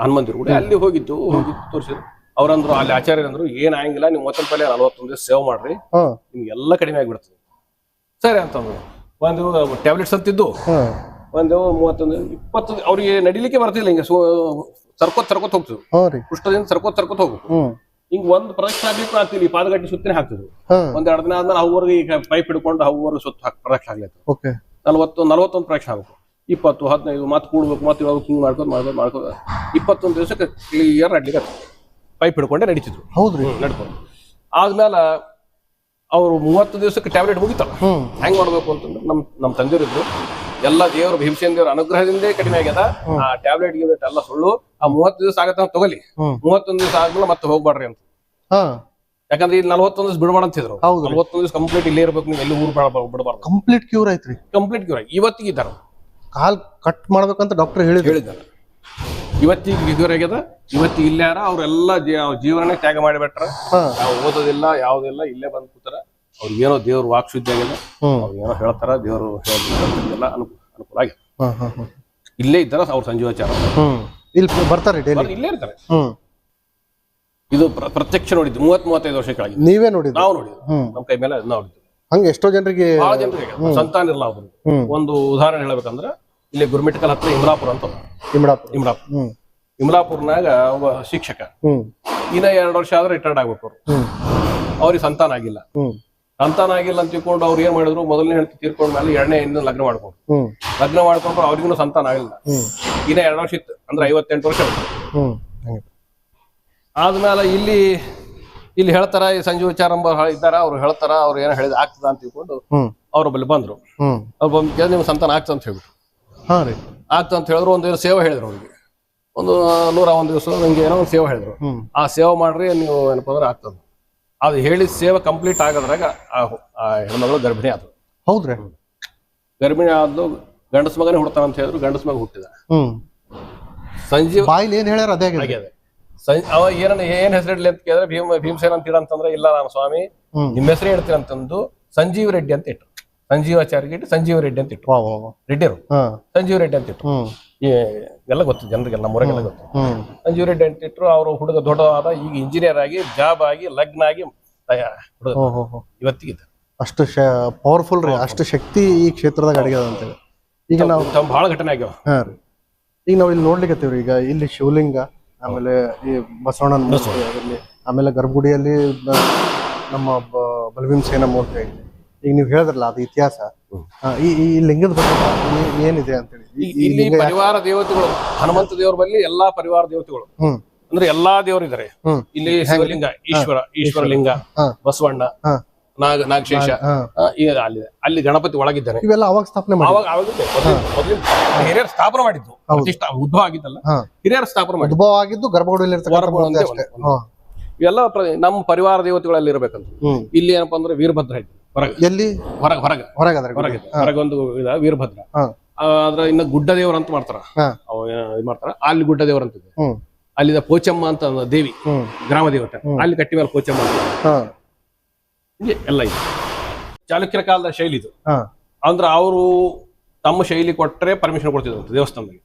ಹನುಮಂದಿರು ಕೂಡ ಅಲ್ಲಿ ಹೋಗಿ ತೋರಿಸಿದ್ರು. ಅವ್ರಂದ್ರು ಅಲ್ಲಿ ಆಚಾರ್ಯರಂದ್ರು ಏನ್ ಆಗಂಗಿಲ್ಲ, ನೀವು ಮೊದಲ ಪಲ್ಯ 41 ದಿವಸ ಸೇವ್ ಮಾಡ್ರಿ, ನಿಮ್ಗೆ ಎಲ್ಲ ಕಡಿಮೆ ಆಗಿಬಿಡ್ತದೆ. ಸರಿ ಅಂತಂದ್ರು. ಒಂದು ಟ್ಯಾಬ್ಲೆಟ್ಸ್ ಅಂತಿದ್ದು ಒಂದು 31 20 ಅವ್ರಿಗೆ ನಡಿಲಿಕ್ಕೆ ಬರ್ತಿಲ್ಲ. ಹಿಂಗೆ ಸರ್ಕೋತ್ ಹೋಗ್ತಿದ್ರು, ಪೃಷ್ಠದಿಂದ ಸರ್ಕೋತ್ ಹೋಗ್ಬೇಕು. ಹಿಂಗ್ ಒಂದು ಪ್ರದಕ್ಷಿಣೆ ಆಗ್ಲಿಕ್ಕೂ ಆಗ್ತಿಲ್ಲ, ಈ ಪಾದಗಟ್ಟಿ ಸುತ್ತಿನೇ ಹಾಕ್ತಿದ್ರು. 1-2 ದಿನ ಆದ್ಮೇಲೆ ಅವ್ರಿಗೆ ಈಗ ಪೈಪ್ ಹಿಡ್ಕೊಂಡು ಅವ್ರಿಗೆ ಸುತ್ತ ಪ್ರದಕ್ಷಿಣೆ ಆಗ್ಲೈತೆ. 41 ಪ್ರದಕ್ಷಿಣೆ ಆಗ್ಬೇಕು. 20, 15 ಮತ್ತೆ ಕೂಡ್ಬೇಕು, ಮತ್ತೆ ಇವಾಗ ಹಿಂಗ್ ಮಾಡ್ಕೋದು 21 ದಿವಸಕ್ಕೆ ಕ್ಲಿಯರ್ ನಡ್ಲಿಕ್ಕೆ ಪೈಪ್ ಹಿಡ್ಕೊಂಡೆ ನಡೀತಿದ್ರು. ಹೌದ್ರಿ, ನಡ್ಕೊಂಡು ಆದ್ಮೇಲೆ ಅವ್ರು 30 ದಿವಸಕ್ಕೆ ಟ್ಯಾಬ್ಲೆಟ್ ಮುಗಿತಾವ. ಹೆಂಗ್ ಮಾಡ್ಬೇಕು ಅಂತಂದ್ರೆ ನಮ್ ತಂದೆಯವ್ರಿದ್ರು ಎಲ್ಲ ದೇವ್ರು ಭೀಮಸೇನ ದೇವ್ರ ಅನುಗ್ರಹದಿಂದ ಕಡಿಮೆ ಆಗ್ಯದ. ಆ ಟ್ಯಾಬ್ಲೆಟ್ ಗಿಬ್ಲೆಟ್ ಎಲ್ಲ ಸುಳ್ಳು. ಆ 30 ದಿವಸ ಆಗತ್ತ ತಗೊಲಿ, 31 ದಿವಸ ಆದ್ಮೇಲೆ ಮತ್ತೆ ಹೋಗ್ಬಾರ್ರಿ ಅಂತ. ಯಾಕಂದ್ರೆ ಇಲ್ಲಿ 41 ದಿವಸ ಬಿಡಬಾರ್ದು ಅಂತಿದ್ರು. ಹೌದು. 41 ದಿವಸ ಕಂಪ್ಲೀಟ್ ಇಲ್ಲೇ ಇರ್ಬೇಕು, ನೀವು ಎಲ್ಲಿ ಊರು ಬಿಡಬಾರ್ದು. ಕಂಪ್ಲೀಟ್ ಕ್ಯೂರ್ ಐತ್ರಿ. ಕಂಪ್ಲೀಟ್ ಕ್ಯೂರ್ ಆಗಿ ಇವತ್ತಿಗೆ ಇದ್ದಾರೆ. ಕಾಲ್ ಕಟ್ ಮಾಡ್ಬೇಕಂತ ಡಾಕ್ಟರ್ ಹೇಳಿದ್ದಾರೆ. ಇವತ್ತಿಗೆ ಕ್ಯೂರ್ ಆಗ್ಯದ. ಇವತ್ತಿಗೆ ಇಲ್ಲೇ ಯಾರ ಅವರೆಲ್ಲ ಜೀವನನೇ ತ್ಯಾಗ ಮಾಡಿಬಿಟ್ರ. ನಾವು ಓದೋದಿಲ್ಲ ಯಾವುದಿಲ್ಲ, ಇಲ್ಲೇ ಬಂದು ಕೂತಾರ. ಅವ್ರಿಗೇನೋ ದೇವ್ರ ವಾಕ್ ಶುದ್ಧಿ ಆಗಿಲ್ಲ, ಅವ್ರಿಗೇನೋ ಹೇಳ್ತಾರ, ದೇವರು ಎಲ್ಲ ಅನುಕೂಲ ಆಗಿದೆ. ಇಲ್ಲೇ ಇದ್ದಾರ ಅವ್ರ ಸಂಜೀವಾಚಾರ. ಇಲ್ಲಿ ಬರ್ತಾರೆ ಡೈಲಿ, ಇಲ್ಲೇ ಇರ್ತಾರೆ. ಇದು ಪ್ರತ್ಯಕ್ಷ ನೋಡಿದ್ದು 30-35 ವರ್ಷಕ್ಕಾಗಿ. ನೀವೇ ನೋಡಿದ್ದು? ನಾವು ನೋಡಿದ್ವಿ, ನಮ್ಮ ಕೈ ಮೇಲೆ ನೋಡಿದ್ವಿ. ಹಂಗೆ ಎಷ್ಟೋ ಜನರಿಗೆ, ಬಹಳ ಜನರಿಗೆ ಸಂತಾನ ಇಲ್ಲ. ಅವ್ರು ಒಂದು ಉದಾಹರಣೆ ಹೇಳ್ಬೇಕಂದ್ರೆ, ಇಲ್ಲಿ ಗುರುಮಿಟ್ಕಲ್ ಹತ್ರ ಇಮ್ರಾಪುರ ಅಂತ. ಇಮ್ರಾಪುರ್ನಾಗ ಒಬ್ಬ ಶಿಕ್ಷಕ ಇನ್ನ 2 ವರ್ಷ ಆದ್ರೆ ರಿಟೈರ್ಡ್ ಆಗ್ಬೇಕು. ಅವ್ರಿಗೆ ಸಂತಾನ ಆಗಿಲ್ಲ. ಸಂತಾನ ಆಗಿಲ್ಲ ಅಂತ ತಿಳ್ಕೊಂಡು ಅವ್ರು ಏನ್ ಮಾಡಿದ್ರು, ಮೊದಲನೇ ಹೆಂಡತಿ ತೀರ್ಕೊಂಡ ಮೇಲೆ 2ನೇ ಹೆಣ್ಣು ಲಗ್ನ ಮಾಡ್ಕೊಂಡ್ರು. ಅವ್ರಿಗೂ ಸಂತಾನ ಆಗಿಲ್ಲ. ಇನ್ನ 2 ವರ್ಷ ಇತ್ತು, ಅಂದ್ರೆ 58 ವರ್ಷ ಆದ್ಮೇಲೆ ಇಲ್ಲಿ ಹೇಳ್ತಾರ, ಈ ಸಂಜೀವಾಚಾರ ಇದ್ದಾರ, ಅವ್ರು ಹೇಳ್ತಾರ, ಅವ್ರು ಏನೋ ಹೇಳಿದ ಆಗ್ತದ ಅಂತ ತಿಳ್ಕೊಂಡು ಅವ್ರ ಬಳಿ ಬಂದ್ರು. ಅವ್ರು ಬಂದ್ ನಿಮ್ಗೆ ಸಂತಾನ ಆಗ್ತದ ಅಂತ ಹೇಳ್ಬಿಟ್ಟು, ಆಗ್ತದ ಅಂತ ಹೇಳಿದ್ರು. ಒಂದು ಸೇವೆ ಹೇಳಿದ್ರು ಅವ್ರಿಗೆ, ಒಂದು 101 ದಿವಸ ನಂಗೆ ಏನೋ ಒಂದು ಸೇವೆ ಹೇಳಿದ್ರು. ಆ ಸೇವೆ ಮಾಡ್ರಿ ನೀವು ಏನಪ್ಪ ಅಂದ್ರೆ ಆಗ್ತದ. ಅದು ಹೇಳಿದ ಸೇವೆ ಕಂಪ್ಲೀಟ್ ಆಗೋದ್ರಾಗ ಆ ಹೆಣ್ಮಗಳು ಗರ್ಭಿಣಿ ಆದ್ರು. ಹೌದ್ರಿ? ಗರ್ಭಿಣಿ ಆದ್ಲು. ಗಂಡಸ ಮಗನೇ ಹುಡ್ತಾನ ಅಂತ ಹೇಳಿದ್ರು. ಗಂಡಸ ಮಗ ಹುಟ್ಟಿದ. ಸಂಜೀವ್ ಬಾಯಿಲಿ ಏನ್ ಹೇಳ್ಯಾರ ಅದೇ ಆಗ್ಯದ. ಅವ ಏನ್ ಹೆಸರಿಡ್ಲಿ ಅಂತ ಕೇಳಿದ್ರೆ ಭೀಮಸೇನ ಅಂತ ಇಡಂತಂದ್ರೆ, ಇಲ್ಲ ನಾನು ಸ್ವಾಮಿ ನಿಮ್ಮ ಹೆಸರೇ ಹೇಳ್ತೀನಿ ಅಂತಂದು ಸಂಜೀವ್ ರೆಡ್ಡಿ ಅಂತ ಇಟ್ರು. ಸಂಜೀವಾಚಾರ್ಯ ಇಟ್ಟು ಸಂಜೀವ್ ರೆಡ್ಡಿ ಅಂತ ಇಟ್ರು. ರೆಡ್ಡಿರು ಸಂಜೀವ್ ರೆಡ್ಡಿ ಅಂತ ಇಟ್ರು. ಎಲ್ಲ ಗೊತ್ತು ಜನರಿಗೆಲ್ಲ, ನಮ್ಮೂರಿಗೆಲ್ಲ ಗೊತ್ತು. ಸಂಜೀವ್ ರೆಡ್ಡಿ ಅಂತ ಇಟ್ರು. ಅವರು ಹುಡುಗ ದೊಡ್ಡವಾದ, ಈಗ ಇಂಜಿನಿಯರ್ ಆಗಿ, ಜಾಬ್ ಆಗಿ, ಲಗ್ನ ಆಗಿ ಇವತ್ತಿಗೆ ಅಷ್ಟು ಪವರ್ಫುಲ್ ರೀ, ಅಷ್ಟು ಶಕ್ತಿ ಈ ಕ್ಷೇತ್ರದಾಗ ಅಡಗ್ಯದ ಅಂತೇಳಿ. ಈಗ ನಾವು ಬಹಳ ಘಟನೆ ಆಗ್ಯಾವ. ಈಗ ನಾವು ಇಲ್ಲಿ ನೋಡ್ಲಿಕ್ಕತ್ತೀವ್ರಿ. ಈಗ ಇಲ್ಲಿ ಶಿವಲಿಂಗ, ಆಮೇಲೆ ಈ ಬಸವಣ್ಣನ ಮೂರ್ತಿ ಆಗಿರ್ಲಿ, ಆಮೇಲೆ ಗರ್ಭಗುಡಿಯಲ್ಲಿ ನಮ್ಮ ಬಲಭೀಮಸೇನ ಮೂರ್ತಿ ಆಗಿರ್ಲಿ. ಈಗ ನೀವು ಹೇಳಿದ್ರಲ್ಲ ಅದು ಇತಿಹಾಸ, ಈ ಲಿಂಗದ ಬಗ್ಗೆ ಏನಿದೆ ಅಂತೇಳಿ. ಇಲ್ಲಿ ಪರಿವಾರ ದೇವತೆಗಳು, ಹನುಮಂತ ದೇವರ ಬಳಿ ಎಲ್ಲಾ ಪರಿವಾರ ದೇವತೆಗಳು ಅಂದ್ರೆ ಎಲ್ಲಾ ದೇವರಿದ್ದಾರೆ. ಇಲ್ಲಿ ಶಿವಲಿಂಗ, ಈಶ್ವರಲಿಂಗ, ಬಸವಣ್ಣ, ನಾಗಶೇಷ ಅಲ್ಲಿ ಗಣಪತಿ ಒಳಗಿದ್ದಾನೆ. ಇವೆಲ್ಲ ಅವಾಗ ಸ್ಥಾಪನೆ ಹಿರಿಯರು ಸ್ಥಾಪನೆ ಮಾಡಿದ್ದು, ಉದ್ಭವ ಆಗಿದ್ದಲ್ಲ, ಹಿರಿಯರು ಸ್ಥಾಪನೆ ಮಾಡಿ ಉದ್ಭವ ಆಗಿದ್ದು ಗರ್ಭಗುಡಿಯಲ್ಲಿ. ಇವೆಲ್ಲ ನಮ್ಮ ಪರಿವಾರ ದೇವತೆಗಳಲ್ಲಿ ಇರ್ಬೇಕಂತ. ಇಲ್ಲಿ ಏನಪ್ಪಾ ಅಂದ್ರೆ ವೀರಭದ್ರ ಐತಿ ಹೊರಗೆ. ಎಲ್ಲಿ? ಹೊರಗೊಂದು ವೀರಭದ್ರ. ಅದ್ರ ಇನ್ನ ಗುಡ್ಡ ದೇವ್ರ ಅಂತ ಮಾಡ್ತಾರ, ಮಾಡ್ತಾರ. ಅಲ್ಲಿ ಗುಡ್ಡ ದೇವ್ರ ಅಂತಿದೆ. ಅಲ್ಲಿ ಪೋಚಮ್ಮ ಅಂತ ದೇವಿ, ಗ್ರಾಮ ದೇವತೆ. ಅಲ್ಲಿ ಕಟ್ಟಿ ಮೇಲೆ ಪೋಚಮ್ಮ ಅಂತ ಎಲ್ಲ ಇದೆ. ಚಾಲುಕ್ಯರ ಕಾಲದ ಶೈಲಿ ಇದು. ಅಂದ್ರೆ ಅವರು ತಮ್ಮ ಶೈಲಿ ಕೊಟ್ಟರೆ ಪರ್ಮಿಷನ್ ಕೊಡ್ತಿದ್ರು ದೇವಸ್ಥಾನದಲ್ಲಿ.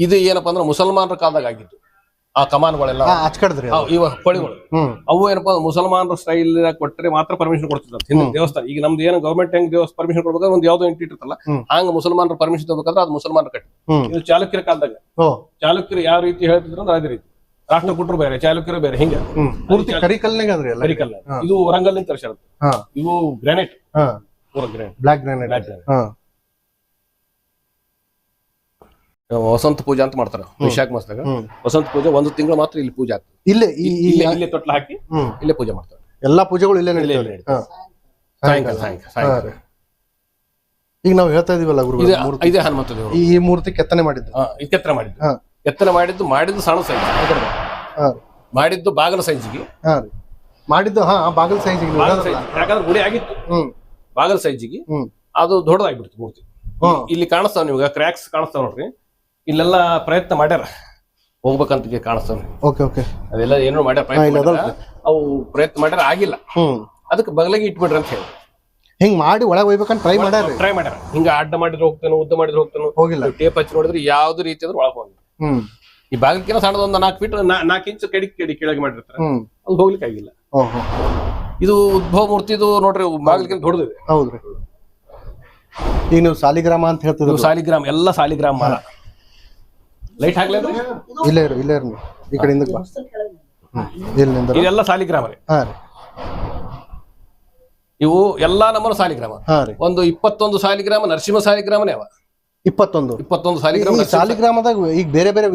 ಇದು ಏನಪ್ಪಾ ಅಂದ್ರೆ ಮುಸಲ್ಮಾನರ ಕಾಲದಾಗ ಆಗಿದ್ದು. ಆ ಕಮಾನ್ಗಳೆಲ್ಲ ಇವ ಹೊಳಿಗಳು ಅವು ಏನಪ್ಪಾ ಮುಸಲ್ಮಾನರ ಸ್ಟೈಲ್ ಕೊಟ್ಟರೆ ಮಾತ್ರ ಪರ್ಮಿಷನ್ ಕೊಡ್ತಿದ್ರು ಹಿಂದೆ ದೇವಸ್ಥಾನ. ಈಗ ನಮ್ದು ಏನು ಗವರ್ಮೆಂಟ್ ಹೆಂಗ್ ಪರ್ಮಿಷನ್ ಕೊಡ್ಬೇಕಾದ್ರೆ ಒಂದು ಯಾವ್ದೋ ಇಟ್ಟಿರ್ತಲ್ಲ, ಹಂಗ ಮುಸಲ್ಮಾನರ ಪರ್ಮಿಷನ್ ತಗೋಬೇಕಾದ್ರೆ ಅದು ಮುಸಲ್ಮಾನರ ಕಟ್ಟಿ. ಇದು ಚಾಲುಕ್ಯರ ಕಾಲದಾಗ ಚಾಲುಕ್ಯರು ಯಾವ ರೀತಿ ಹೇಳ್ತಿದ್ರು ಅಂದ್ರೆ ಅದೇ ರೀತಿ. ರಾಷ್ಟ್ರಕೂಟರು ಬೇರೆ, ಚಾಲುಕ್ಯರು ಬೇರೆ, ಹಿಂಗೆ ಪೂರ್ತಿ ಕರಿಕಲ್ನಾಗ. ಇದು ವರಂಗಲ್ ತರಿಸಿರ, ಇವು ಗ್ರಾನೈಟ್, ಬ್ಲಾಕ್ ಗ್ರಾನೈಟ್. ವಸಂತ ಪೂಜೆ ಅಂತ ಮಾಡ್ತಾರ ವೈಶಾಖ ಮಾಸದಾಗ. ವಸಂತ ಪೂಜೆ 1 ತಿಂಗಳು ಮಾತ್ರ ಇಲ್ಲಿ ಪೂಜೆ ಆಗ್ತದೆ. ಇಲ್ಲೇ ತೊಟ್ಲ ಹಾಕಿ ಇಲ್ಲೇ ಪೂಜೆ ಮಾಡ್ತಾರೆ. ಎಲ್ಲಾ ಪೂಜೆಗಳು ಇಲ್ಲೇ ಸಾಯಂಕಾಲ. ಈಗ ನಾವು ಹೇಳ್ತಾ ಇದೀವಲ್ಲ ಗುರುಗಳು, ಇದೇ ಹನುಮಂತ ದೇವರು. ಈ ಮೂರ್ತಿ ಕೆತ್ತನೆ ಮಾಡಿದ್ದು, ಕೆತ್ತನೆ ಮಾಡಿದ್ದು ಸಣ್ಣ ಸೈಜ್, ಮಾಡಿದ್ದು ಬಾಗಲ ಸೈಜಿಗೆ ಮಾಡಿದ್ದು. ಬಾಗಲ ಸೈಜಿಗೆ, ಯಾಕಂದ್ರೆ ಗುಡಿ ಆಗಿತ್ತು ಬಾಗಲ ಸೈಜಿಗೆ. ಅದು ದೊಡ್ಡದಾಗ್ಬಿಡ್ತು ಮೂರ್ತಿ. ಇಲ್ಲಿ ಕಾಣಿಸ್ತಾವ ನಿಮ್ಗೆ ಕ್ರ್ಯಾಕ್ಸ್ ಕಾಣಿಸ್ತಾವ ನೋಡ್ರಿ. ಇಲ್ಲೆಲ್ಲ ಪ್ರಯತ್ನ ಮಾಡ್ಯಾರ ಹೋಗ್ಬೇಕಂತ ಕಾಣಿಸ್ತಾವ. ಅದೆಲ್ಲ ಏನೋ ಮಾಡ್ಯಾರ ಪ್ರಯತ್ನ, ಅವು ಪ್ರಯತ್ನ ಮಾಡ್ಯಾರ ಆಗಿಲ್ಲ. ಅದಕ್ಕೆ ಬಗಲಾಗಿ ಇಟ್ಬಿಡ್ರಿ ಅಂತ ಹೇಳಿ ಹಿಂಗ್ ಮಾಡಿ ಒಳಗೆ ಹೋಗ್ಬೇಕಂತ ಟ್ರೈ ಮಾಡ್ಯಾರ. ಹಿಂಗ ಅಡ್ಡ ಮಾಡಿದ್ರೆ ಹೋಗ್ತಾನೆ, ಉದ್ದ ಮಾಡಿದ್ರೆ ಹೋಗ್ತಾನೆ, ಹೋಗಿಲ್ಲ. ಟೇಪ್ ಹಚ್ಚಿ ನೋಡಿದ್ರೆ ಯಾವ್ದು ರೀತಿ ಅಂದ್ರೆ ಒಳಗೆ ಹೋಗಿಲ್ಲ. ಈ ಬಾಗಿಲಕ್ಕಿಂತ ಸಣ್ಣದೊಂದು 4 ಫೀಟ್ 4 ಇಂಚು ಕೆಳಗೆ ಮಾಡಿರ್ತಾರೆ, ಅದು ಹೋಗ್ಲಿಕ್ಕೆ ಆಗಿಲ್ಲ. ಇದು ಉದ್ಭವ ಮೂರ್ತಿದು ನೋಡ್ರಿ, ಬಾಗಿಲಕ್ಕಿಂತ ದೊಡ್ಡದಿದೆ. ಹೌದ್ರಿ. ಈಗ ನೀವು ಸಾಲಿಗ್ರಾಮ ಅಂತ ಹೇಳ್ತಿದ್ರು. ಸಾಲಿಗ್ರಾಮ, ಎಲ್ಲ ಸಾಲಿಗ್ರಾಮ ಮರ. ಲೈಟ್ ಹಾಕ್ಲೇನ್ರಿ? ಇಲ್ಲೇ ಈ ಕಡೆಯಿಂದ ಇದೆಲ್ಲ ಸಾಲಿಗ್ರಾಮ ರೀ. ಇವು ಎಲ್ಲಾ ನಮ್ಮನ್ನು ಸಾಲಿಗ್ರಾಮ. ಒಂದು 21 ಸಾಲಿಗ್ರಾಮ ನರಸಿಂಹ ಸಾಲಿಗ್ರಾಮನೇ ಅವ. 21 ಸಾಲಿಗ್ರಾಮ. ಸಾಲಿಗ್ರಾಮದಾಗ ಈಗ ಬೇರೆ ಬೇರೆ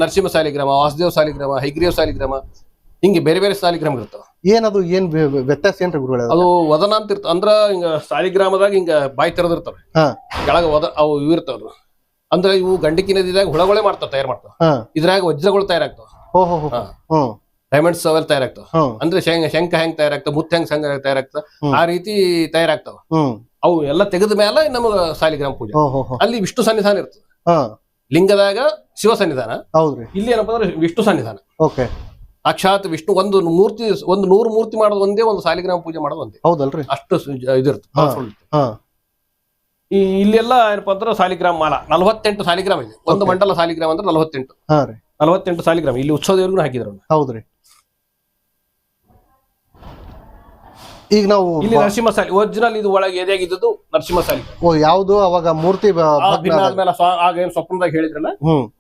ನರಸಿಂಹ ಸಾಲಿಗ್ರಾಮ, ವಾಸುದೇವ ಸಾಲಿಗ್ರಾಮ, ಹೈಗ್ರೀವ ಸಾಲಿಗ್ರಾಮ, ಹಿಂಗೆ ಬೇರೆ ಬೇರೆ ಸಾಲಿಗ್ರಾಮ ಇರ್ತಾವ. ಏನದು ಏನ್ ವ್ಯತ್ಯಾಸ ಏನ್ರಿ ಗುರುಗಳೇ? ಅದು ವದನ ಅಂತ ಇರ್ತಾವ. ಅಂದ್ರ ಹಿಂಗ ಸಾಲಿಗ್ರಾಮದಾಗ ಹಿಂಗ ಬಾಯಿ ತೆರೆದಿರ್ತಾವೆ, ಕೆಳಗ ಅವು ಇವು ಇರ್ತಾವ. ಅಂದ್ರೆ ಇವು ಗಂಡಕಿ ನದಿದಾಗ ಹುಳಗಳೇ ತಯಾರು ಮಾಡ್ತಾವ. ಇದ್ರಾಗ ವಜ್ರಗಳು ತಯಾರಾಗ್ತಾವ. ಡೈಮಂಡ್ಸ್ ಅವೆಲ್ಲ ತಯಾರಾಗ್ತಾವ. ಹ್ಮ್ ಅಂದ್ರೆ ಶಂಖ ಹೆಂಗ್ ತಯಾರಾಗ್ತಾವ, ಮುತ್ತ ಹೆಂಗ್ ತಯಾರಾಗ್ತಾವ, ಆ ರೀತಿ ತಯಾರಾಗ್ತಾವ. ಹ್ಮ್ ಅವು ಎಲ್ಲ ತೆಗೆದ ಮೇಲೆ ನಮಗ ಸಾಲಿಗ್ರಾಮ ಪೂಜೆ. ಅಲ್ಲಿ ವಿಷ್ಣು ಸನ್ನಿಧಾನ ಇರ್ತದೆ. ಲಿಂಗದಾಗ ಶಿವ ಸನ್ನಿಧಾನ, ಹೌದ್ರಿ. ಇಲ್ಲಿ ಏನಪ್ಪಾ ಅಂದ್ರೆ ವಿಷ್ಣು ಸನ್ನಿಧಾನ. ಓಕೆ. ಸಾಕ್ಷಾತ್ ವಿಷ್ಣು ಒಂದು 100 ಮೂರ್ತಿ ಮಾಡೋದು ಒಂದೇ, ಒಂದು ಸಾಲಿಗ್ರಾಮ ಪೂಜೆ ಮಾಡೋದು ಒಂದೇ. ಹೌದಲ್ರಿ? ಅಷ್ಟು ಇದಿರುತ್ತೆ. ಇಲ್ಲೆಲ್ಲ ಏನಪ್ಪಾ ಅಂದ್ರೆ ಸಾಲಿಗ್ರಾಮ ಮಾಲ 48 ಸಾಲಿಗ್ರಾಮ ಇದೆ. ಒಂದು ಮಂಡಲ ಸಾಲಿಗ್ರಾಮ ಅಂದ್ರೆ 48 ಸಾಲಿಗ್ರಾಮ. ಇಲ್ಲಿ ಉತ್ಸವದವರೆಗೂ ಹಾಕಿದ್ರು. ಹೌದ್ರಿ. ಈಗ ನಾವು ಇಲ್ಲಿ ನರಸಿಂಹ ಸಾಲಿ ಒರಿಜಿನಲ್, ಇದು ಒಳಗೆ ಎದೆಯಾಗಿದ್ದು ನರಸಿಂಹ ಸಾಲಿ. ಯಾವ್ದು ಅವಾಗ ಮೂರ್ತಿ ಆದ್ಮೇಲೆ ಆಗ ಏನ್ ಸ್ವಪ್ನದಾಗ ಹೇಳಿದ್ರಲ್ಲ,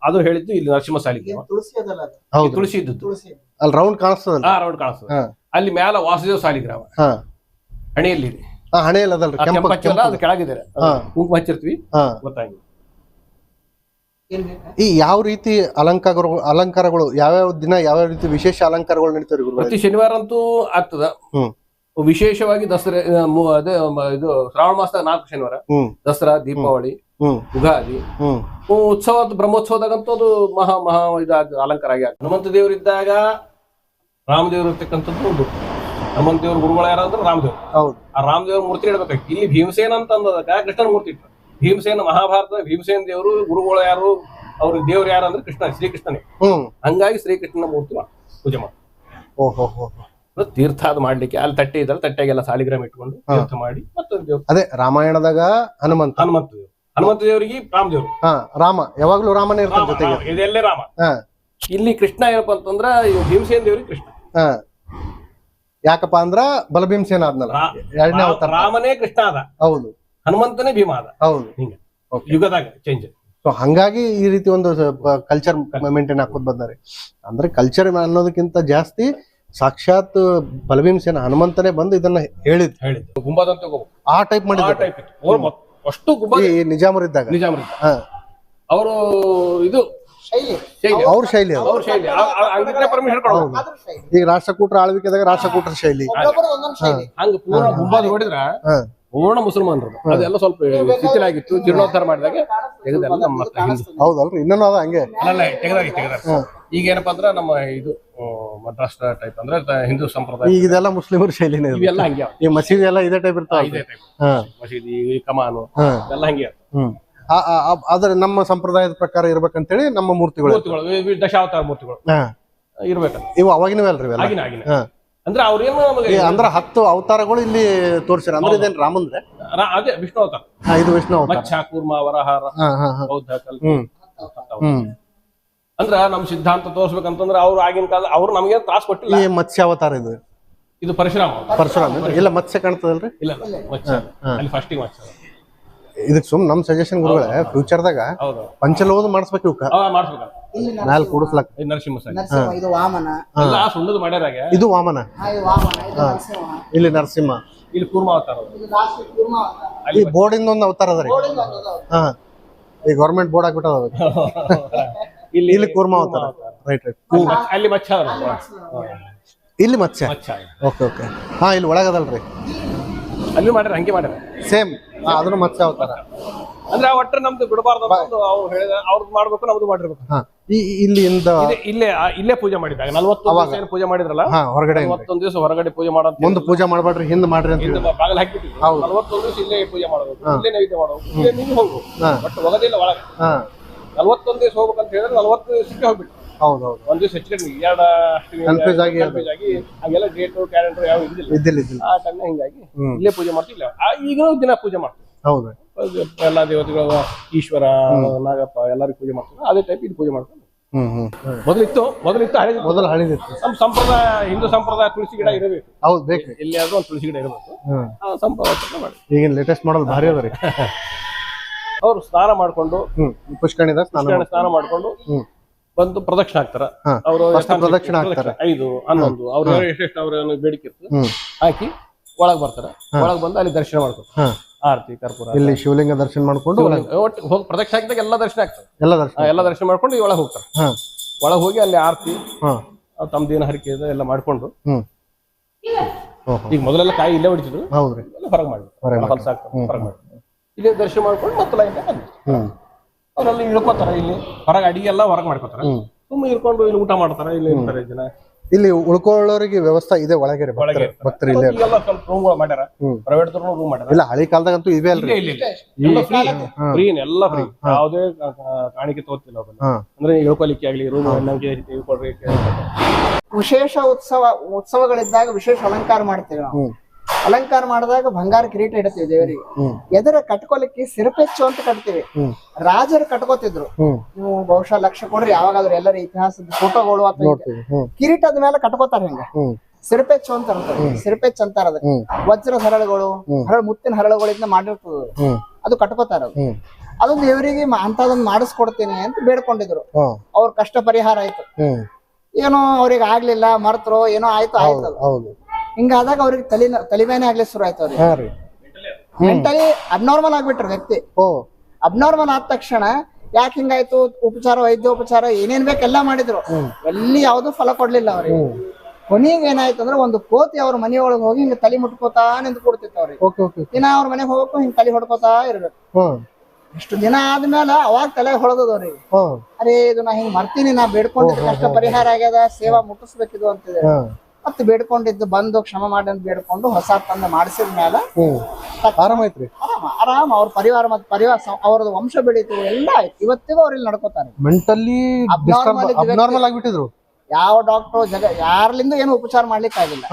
ಅದು ಹೇಳಿದ್ದು ಇಲ್ಲಿ ನರಸಿಂಹ ಸಾಲಿಗ್ರಾಮ. ತುಳಸಿ ಇದ್ದದ್ದು ಅಲ್ಲಿ ರೌಂಡ್ ಕಾಣಿಸ್ತದ. ರೌಂಡ್ ಕಾಣಿಸ್ತದೆ. ಅಲ್ಲಿ ಮ್ಯಾಲ ವಾಸುದೇವ ಸಾಲಿಗ್ರಾಮ ಹಣೆಯಲ್ಲಿ ಇದೆ. ಹಣೆಯಲ್ಲಿ ಅದಲ್ರಿ, ಅದು ಕೆಳಗಿದ್ದಾರೆ, ಕುಂಕುಮ ಹಚ್ಚಿರ್ತೀವಿ, ಗೊತ್ತಾಗಿ. ಈ ಯಾವ ರೀತಿ ಅಲಂಕಾರಗಳು ಯಾವ್ಯಾವ ದಿನ ಯಾವ್ಯಾವ ರೀತಿ ವಿಶೇಷ ಅಲಂಕಾರಗಳು ನಡೀತಾರೆ? ಪ್ರತಿ ಶನಿವಾರ ಅಂತೂ ಆಗ್ತದ. ವಿಶೇಷವಾಗಿ ದಸರಾ, ಅದೇ ಇದು ಶ್ರಾವಣ ಮಾಸದಾಗ 4 ಶನಿವಾರ, ದಸರಾ, ದೀಪಾವಳಿ, ಯುಗಾದಿ, ಉತ್ಸವ, ಬ್ರಹ್ಮೋತ್ಸವದಾಗಂತೂ ಅದು ಮಹಾ ಅಲಂಕಾರ ಆಗಿ ಆಗ್ತದೆ. ಹನುಮಂತ ದೇವರಿದ್ದಾಗ ರಾಮದೇವ್ರು ಇರ್ತಕ್ಕಂಥದ್ದು ಒಂದು. ಹನುಮಂತ ದೇವ್ರ ಗುರುಗಳು ಯಾರಂದ್ರೆ ರಾಮದೇವ್ರು. ಆ ರಾಮದೇವ್ರ ಮೂರ್ತಿ ಇಡ್ಬೇಕಾಗಿ ಇಲ್ಲಿ ಭೀಮಸೇನ ಅಂತ ಅಂದಾಗ ಕೃಷ್ಣನ ಮೂರ್ತಿ ಇಟ್ರು. ಭೀಮಸೇನ ಮಹಾಭಾರತ ಭೀಮಸೇನ ದೇವರು ಗುರುಗಳು ಯಾರು, ಅವ್ರ ದೇವ್ರು ಯಾರು ಅಂದ್ರೆ ಕೃಷ್ಣ, ಶ್ರೀಕೃಷ್ಣನೇ. ಹಂಗಾಗಿ ಶ್ರೀಕೃಷ್ಣನ ಮೂರ್ತಿ ಪೂಜೆ ಮಾಡಿ ತೀರ್ಥ ಅದು ಮಾಡ್ಲಿಕ್ಕೆ ಅಲ್ಲಿ ತಟ್ಟೆ ಇದ್ರೆ ತಟ್ಟೆಗೆಲ್ಲ ಸಾಲಿಗ್ರಾಮ ಇಟ್ಕೊಂಡು ತೀರ್ಥ ಮಾಡಿ ಮತ್ತೊಂದು ದೇವ್ರು. ಅದೇ ರಾಮಾಯಣದಾಗ ಹನುಮಂತ ದೇವರಿಗೆ ರಾಮದೇವ್ರು. ರಾಮ ಯಾವಾಗ್ಲೂ ರಾಮನೇ ಇರ್ತಾನೆ ಜೊತೆಗೆ, ಇದೆಲ್ಲೇ ರಾಮ. ಇಲ್ಲಿ ಕೃಷ್ಣ ಏನಪ್ಪಾ ಅಂತಂದ್ರ ಭೀಮಸೇನ ದೇವ್ರಿಗೆ ಕೃಷ್ಣ. ಯಾಕಪ್ಪ ಅಂದ್ರ ಬಲಭೀಮಸೇನ ಆದ್ನಲ್ಲ, ಎರಡನೇ ಅವತಾರ. ರಾಮನೇ ಕೃಷ್ಣ ಆದ, ಹೌದು. ಹನುಮಂತನೇ ಭೀಮ ಆದ, ಹೌದು. ಹಿಂಗೆ ಯುಗದಾಗ ಚೇಂಜ್. ಸೊ ಹಂಗಾಗಿ ಈ ರೀತಿ ಒಂದು ಕಲ್ಚರ್ ಮೇಂಟೈನ್ ಹಾಕೋದ್ ಬಂದಾರೆ. ಅಂದ್ರೆ ಕಲ್ಚರ್ ಅನ್ನೋದಕ್ಕಿಂತ ಜಾಸ್ತಿ ಸಾಕ್ಷಾತ್ ಬಲಭೀಮಸೇನ ಹನುಮಂತನೇ ಬಂದು ಇದನ್ನ ಹೇಳಿದ್ ಗುಂಬಾದ ಆ ಟೈಪ್ ಮಾಡಿದ್ರು. ಅಷ್ಟು ಗುಂಬಾ ನಿಜಾಮರಿದ್ದಾಗ ಅವರು ಇದು ಅವ್ರ ಶೈಲಿ, ಈಗ ರಾಷ್ಟ್ರಕೂಟರ ಆಳ್ವಿಕೆದಾಗ ರಾಷ್ಟ್ರಕೂಟರ ಶೈಲಿ ಹಂಗ ಪೂರ್ಣ ಗುಂಬಾದ ನೋಡಿದ್ರ ಪೂರ್ಣ ಮುಸಲ್ಮಾನರು. ಅದೆಲ್ಲ ಸ್ವಲ್ಪ ಶಿಥಿಲಾಗಿತ್ತು, ಜೀರ್ಣೋದ್ಧಾರ ಮಾಡಿದಾಗ ತೆಗೆದೆಲ್ಲ ನಮ್ಮ ಹೌದಲ್ರಿ. ಇನ್ನೂ ಅದ ಹಂಗೆ ತೆಗೆದಾಗಿ ಈಗ ಏನಪ್ಪಾ ಅಂದ್ರ ನಮ್ಮ ಇದು ಮದ್ರಾಷ್ಟ್ರ ಟೈಪ್ ಅಂದ್ರೆ ಹಿಂದೂ ಸಂಪ್ರದಾಯ. ಈಗ ಇದೆಲ್ಲ ಮುಸ್ಲಿಮರ ಶೈಲಿನೇ, ಇವೆಲ್ಲ ಹಂಗೆ. ಈ ಮಸೀದಿ ಎಲ್ಲ ಇದೇ ಟೈಪ್ ಇರ್ತಾವ, ಮಸೀದಿ, ಕಮಾನು ಎಲ್ಲ ಹಂಗೆ. ಆದ್ರೆ ನಮ್ಮ ಸಂಪ್ರದಾಯದ ಪ್ರಕಾರ ಇರ್ಬೇಕಂತೇಳಿ ನಮ್ಮ ಮೂರ್ತಿಗಳು ದಶಾವತಾರ ಮೂರ್ತಿಗಳು ಇರ್ಬೇಕಂತ. ಇವು ಅವಾಗಿನವೇ ಅಲ್ರಿ? ಅಂದ್ರೆ ಅವ್ರೇನು ಅಂದ್ರೆ 10 ಅವತಾರಗಳು ಇಲ್ಲಿ ತೋರ್ಸ್ಯಾರ. ಅಂದ್ರೆ ಇದೇನ್ ರಾಮಂದ್ರೆ ಅದೇ ವಿಷ್ಣು ಅವತಾರ. ಇದು ವಿಷ್ಣು ಅವತಾರ. ಮತ್ಸ್ಯ, ಕೂರ್ಮ, ವರಹಾರ, ಬೌದ್ಧ, ಕಲ್ಪ. ಅಂದ್ರ ನಮ್ ಸಿದ್ಧಾಂತ ತೋರ್ಸ್ಬೇಕಂತಂದ್ರೆ ಅವ್ರು ಆಗಿನ ಕಾಲ ಅವ್ರು ನಮ್ಗೆ ತ್ರಾಸ ಕೊಟ್ಟಿಲ್ಲ. ಈ ಮತ್ಸ್ಯ ಅವತಾರ ಇದು ಪರಶುರಾಮ ಇಲ್ಲ ಮತ್ಸ್ಯ ಕಾಣ್ತದಲ್ರಿ? ಇಲ್ಲ, ಅಲ್ಲಿ ಫಸ್ಟಿಗೆ ಮತ್ಸ್ಯ. ಇದಕ್ ಸುಮ್ ನಮ್ ಸಜೆಷನ್ ಗುರುಗಳೇ, ಫ್ಯೂಚರ್ದಾಗ ಪಂಚಲೋಹ ಮಾಡಿಸ್ಬೇಕು, ಇವಕ್ಕ ಮ್ಯಾಲ ಕೂಡಿಸ್ಲಕ್. ನರಸಿಂಹ ಸುಣ್ಣದ ಮಾಡ್ಯಾರಾಗ ಇದು ವಾಮನ, ಇಲ್ಲಿ ನರಸಿಂಹ, ಇಲ್ಲಿ ಕೂರ್ಮ ಅವತಾರ. ಈ ಬೋರ್ಡ್ ಇಂದ ಒಂದು ಅವತಾರ ಅದ ರೀ. ಈ ಗೌರ್ಮೆಂಟ್ ಬೋರ್ಡ್ ಆಗ್ಬಿಟ್ಟದ. ಇಲ್ಲಿ ಕೂರ್ಮ ಅವತಾರ, ರೈಟ್. ಅಲ್ಲಿ ಮತ್ಸ್ಯ, ಇಲ್ಲಿ ಮತ್ಸ್ಯ. Okay okay. ಇಲ್ಲಿ ಒಳಗದಲ್ರಿ, ಅಲ್ಲಿ ಮಾಡ್ಯಾರ, ಹಂಗೆ ಮಾಡ್ಯಾರ ಸೇಮ್. ಅದನ್ನು ಮತ್ಸ್ಯ ಅವತಾರ. ಅಂದ್ರೆ ಒಟ್ಟರೆ ನಮ್ದು ಬಿಡಬಾರ್ದು, ಅವ್ರು ಹೇಳಿದ ಅವ್ರದ್ದು ಮಾಡ್ಬೇಕು, ನಮ್ದು ಮಾಡಿರ್ಬೇಕು. ಇಲ್ಲೇ ಪೂಜೆ ಮಾಡಿದಾಗ 41 ಪೂಜೆ ಮಾಡಿದ್ರಲ್ಲ ಹೊರಗಡೆ, 41 ದಿವಸ ಹೊರಗಡೆ ಪೂಜೆ ಮಾಡೋದು. ಮುಂದೆ ಪೂಜೆ ಮಾಡ್ಬೇಡ್ರಿ, ಹಿಂದ್ ಮಾಡ್ರಿ ಅಂತ ಬಾಗಿಲು ಹಾಕ್ಬಿಟ್ಟು 41 ದಿವಸ ಇಲ್ಲೇ ಪೂಜೆ ಮಾಡೋದು, ಇಲ್ಲೇ ನೈವೇದ್ಯ ಮಾಡೋದು, ಇಲ್ಲೇ ನೀವು ಹೋಗ್ಬೇಕು. ಬಟ್ ಹೋಗೋದಿಲ್ಲ ಒಳಗೆ. 41 ದಿವಸ ಹೋಗ್ಬೇಕಂತ ಹೇಳಿದ್ರೆ 40 ದಿವಸಕ್ಕೆ ಹೋಗ್ಬಿಟ್ಟು. ಹೌದೌದು. ಒಂದ್ ದಿವಸ ಹೆಚ್ಚು ಕಡಿಮೆ 2 ಆಗಿ ಹಾಗೆಲ್ಲ ಡೇಟು ಕ್ಯಾಲೆಂಡರ್ ಯಾವ ಇದ್ದಿಲ್ಲ ಆ ಟೈಮ್. ಹಿಂಗಾಗಿ ಇಲ್ಲೇ ಪೂಜೆ ಮಾಡ್ತಿಲ್ಲ. ಈಗ ದಿನ ಪೂಜೆ ಮಾಡ್ತೀವಿ. ಹೌದು, ಎಲ್ಲಾ ದೇವತೆಗಳು, ಈಶ್ವರ, ನಾಗಪ್ಪ ಎಲ್ಲರಿಗೂ ಪೂಜೆ ಮಾಡ್ತಾರೆ. ಅದೇ ಟೈಪ್ ಇದು ಪೂಜೆ ಮಾಡ್ತಾರೆ. ಮೊದಲಿತ್ತು ಹಳಿದಿತ್ತು. ನಮ್ಮ ಸಂಪ್ರದಾಯ, ಹಿಂದೂ ಸಂಪ್ರದಾಯ ತುಳಸಿ ಗಿಡ ಇರಬೇಕು. ಹೌದು, ಬೇಕು. ಎಲ್ಲಿಯಾದ್ರೂ ಒಂದು ತುಳಸಿ ಗಿಡ ಇರಬೇಕು. ಸಂಪ್ರದಾಯ ಮಾಡಿ ಈಗಿನ ಲೇಟೆಸ್ಟ್ ಮಾಡಲ್ ಭಾರಿ ಅದ ರೀ. ಅವ್ರು ಸ್ನಾನ ಮಾಡ್ಕೊಂಡು ಪುಷ್ಕರಣಿದಾಗ ಸ್ನಾನ ಮಾಡ್ಕೊಂಡು ಬಂದು ಪ್ರದಕ್ಷಿಣೆ ಹಾಕ್ತಾರ. ಅವರು ಪ್ರದಕ್ಷಿಣೆ ಹಾಕ್ತಾರ 5, 11 ಅವ್ರು ಎಷ್ಟೆಷ್ಟು ಅವ್ರ ಬೇಡಿಕೆ ಇರ್ತದೆ ಹಾಕಿ ಒಳಗ್ ಬರ್ತಾರ. ಒಳಗ್ ಬಂದು ಅಲ್ಲಿ ದರ್ಶನ ಮಾಡ್ತಾರೆ. ಆರತಿ, ಕರ್ಪೂರ, ಇಲ್ಲಿ ಶಿವಲಿಂಗ ದರ್ಶನ ಮಾಡ್ಕೊಂಡು ಹೋಗಿ ಪ್ರದಕ್ಷಿಣೆ ಹಾಕಿದಾಗ ಎಲ್ಲ ದರ್ಶನ ಆಗ್ತದೆ. ಎಲ್ಲ ದರ್ಶನ ಮಾಡ್ಕೊಂಡು ಒಳಗೆ ಹೋಗ್ತಾರೆ. ಒಳಗೆ ಹೋಗಿ ಅಲ್ಲಿ ಆರತಿ, ತಮ್ದೇನು ಹರಿಕೆ ಇದೆ ಎಲ್ಲ ಮಾಡ್ಕೊಂಡು. ಈಗ ಮೊದಲೆಲ್ಲ ಕಾಯಿ ಇಲ್ಲೇ ಹೊಡಿತಿದ್ರು, ಹೊರಗೆ ಮಾಡಿ ಹೊಲಸ ಆಗ್ತದೆ, ಹೊರಗೆ ಮಾಡಿ ಇಲ್ಲೇ ದರ್ಶನ ಮಾಡ್ಕೊಂಡು ಮತ್ತೆ ಲೈನ್ ಅವರೆಲ್ಲ ಇಳ್ಕೋತಾರ. ಇಲ್ಲಿ ಹೊರಗೆ ಅಡಿಗೆ ಎಲ್ಲ ಹೊರಗೆ ಮಾಡ್ಕೋತಾರ. ಸುಮ್ಮನೆ ಇರ್ಕೊಂಡು ಇಲ್ಲಿ ಊಟ ಮಾಡ್ತಾರ. ಇಲ್ಲಿ ಇರ್ತಾರೆ ಜನ. ಇಲ್ಲಿ ಉಳ್ಕೊಳ್ಳೋರಿಗೆ ವ್ಯವಸ್ಥೆ ಇದೆ ಒಳಗೆ ರೀ, ಒಳಗೆ ಭಕ್ತರು ಇಲ್ಲೇ ಇರ್ತಾರೆ. ಈಗೆಲ್ಲ ಸ್ವಲ್ಪ ರೂಮ್ಗಳು ಮಾಡ್ಯಾರ, ಹ್ಮ್. ಪ್ರೈವೇಟ್ ರೂಮ್ ಮಾಡ್ಯಾರ. ಇಲ್ಲ ಹಳಿ ಕಾಲದಾಗಂತೂ ಇವೆ ಅಲ್ರಿ. ಎಲ್ಲ ಫ್ರೀ ಎಲ್ಲ ಫ್ರೀ, ಯಾವುದೇ ಕಾಣಿಕೆ ತಗೋತಿಲ್ಲ ಅವ್ರನ್ನ. ಹಾ. ಅಂದ್ರೆ ಇಳ್ಕೊಲಿಕ್ಕೆ ಆಗ್ಲಿ, ರೂಮ್ ನಮ್ಗೆ ಇಳ್ಕೊಳ್ರಿ. ವಿಶೇಷ ಉತ್ಸವಗಳಿದ್ದಾಗ ವಿಶೇಷ ಅಲಂಕಾರ ಮಾಡ್ತೇವೆ ನಾವು. ಹ್ಮ್. ಅಲಂಕಾರ ಮಾಡಿದಾಗ ಬಂಗಾರ ಕಿರೀಟ ಇಡ್ತೀವಿ ದೇವರಿಗೆ. ಹ್ಮ್. ಎದರ ಕಟ್ಕೊಲಿಕ್ಕೆ ಸಿರಪೆಚ್ಚು ಅಂತ ಕಟ್ತೀವಿ. ಹ್ಮ್. ರಾಜರು ಕಟ್ಕೋತಿದ್ರು. ಹ್ಮ್. ನೀವು ಬಹುಶಃ ಲಕ್ಷ ಕೊಡ್ರಿ ಯಾವಾಗಾದ್ರೂ ಎಲ್ಲರ ಇತಿಹಾಸದ ಫೋಟೋಗಳು ಅಥವಾ ನೋಡ್ತೀವಿ. ಹ್ಮ್. ಕಿರೀಟದ ಮೇಲೆ ಕಟ್ಕೋತಾರ ಹಿಂಗ. ಹ್ಮ್. ಸಿರಪೆಚ್ಚು ಅಂತ ಇರ್ತದೆ. ಸಿರಪೆಚ್ಚು ಅಂತಾರ ಅದಕ್ಕೆ. ಹ್ಮ್. ವಜ್ರದ ಹರಳುಗಳು, ಮುತ್ತಿನ ಹರಳುಗಳಿಂದ ಮಾಡಿರ್ತದ ಹ್ಮ್. ಅದು ಕಟ್ಕೋತಾರ. ಹ್ಮ್. ಅದು ದೇವರಿಗೆ ಅಂತದನ್ನ ಮಾಡಿಸ್ಕೊಡ್ತೀನಿ ಅಂತ ಬೇಡ್ಕೊಂಡಿದ್ರು. ಹ್ಮ್. ಅವ್ರ ಕಷ್ಟ ಪರಿಹಾರ ಆಯ್ತು. ಹ್ಮ್. ಏನೋ ಅವ್ರಿಗೆ ಆಗ್ಲಿಲ್ಲ, ಮರ್ತರು, ಏನೋ ಆಯ್ತು ಆಯ್ತು. ಹೌದು. ಹಿಂಗಾದಾಗ ಅವ್ರಿಗೆ ತಲಿಬೇನೆ ಆಗ್ಲಿ ಶುರು ಆಯ್ತು. ಅವ್ರಿಗೆ ಹಾ ರೀ. ಮೆಂಟಲಿ ಅಬ್ನಾರ್ಮಲ್ ಆಗ್ಬಿಟ್ರು ವ್ಯಕ್ತಿ. ಓ. ಅಬ್ನಾರ್ಮಲ್ ಆದ ತಕ್ಷಣ ಯಾಕೆ ಹಿಂಗಾಯ್ತು, ಉಪಚಾರ ವೈದ್ಯೋಪಚಾರ ಏನೇನ್ ಬೇಕೆಲ್ಲಾ ಮಾಡಿದ್ರು, ಎಲ್ಲಿ ಯಾವ್ದು ಫಲ ಕೊಡ್ಲಿಲ್ಲ ಅವ್ರಿಗೆ. ಕೊನೆಗೆ ಏನಾಯ್ತು ಅಂದ್ರೆ ಒಂದು ಕೋತಿ ಅವ್ರ ಮನೆಯೊಳಗೆ ಹೋಗಿ ಹಿಂಗ ತಲೆ ಮುಟ್ಕೋತಾ ನಿಂತು ಕೊಡ್ತಿತ್ತು ಅವ್ರಿಗೆ. Okay okay. ದಿನ ಅವ್ರ ಮನೆಗೆ ಹೋಗಕ್ಕೂ ಹಿಂಗ್ ತಲೆ ಹೊಡ್ಕೋತಾ ಇರ್ಬೇಕು. ಹ್ಮ್. ಇಷ್ಟು ದಿನ ಆದ್ಮೇಲೆ ಅವಾಗ ತಲೆ ಹೊಡೆದದ ಅವ್ರಿಗೆ. ಹ್ಮ್. ಅರೆ ಇದು ನಾ ಹಿಂಗ್ ಮರ್ತೀನಿ, ನಾ ಬೇಡ್ಕೊಂಡಿದ್ದು ಕಷ್ಟ ಪರಿಹಾರ ಆಗ್ಯದ, ಸೇವಾ ಮುಟ್ಟಿಸ್ಬೇಕಿದು ಅಂತಿದೆ. ಹ್ಮ್. ಮತ್ತೆ ಬೇಡ್ಕೊಂಡಿದ್ದು ಬಂದು ಕ್ಷಮ ಮಾಡಿ ಅಂತ ಬೇಡ್ಕೊಂಡು ಹೊಸ ತಂದು ಮಾಡಿಸಿದ ಮೇಲೆ ಹ್ಮ್. ಆರಾಮಾಯ್ತ್ರಿ. ಆರಾಮ ಅವ್ರ ಪರಿವಾರ ಮತ್ತೆ ಅವ್ರದ್ದು ವಂಶ ಬೆಳೀತು, ಎಲ್ಲ ಆಯ್ತು. ಇವತ್ತಿಗೂ ಅವ್ರು ಇಲ್ಲಿ ನಡ್ಕೋತಾರೆ. ಮೆಂಟಲಿ Abnormal ಅಬ್ನಾರ್ಮಲ್ ಆಗ್ಬಿಟ್ಟಿದ್ರು. ಯಾವ ಡಾಕ್ಟರ್ ಯಾರ್ಲಿಂದ ಏನು ಉಪಚಾರ ಮಾಡ್ಲಿಕ್ಕೆ ಆಗಿಲ್ಲ.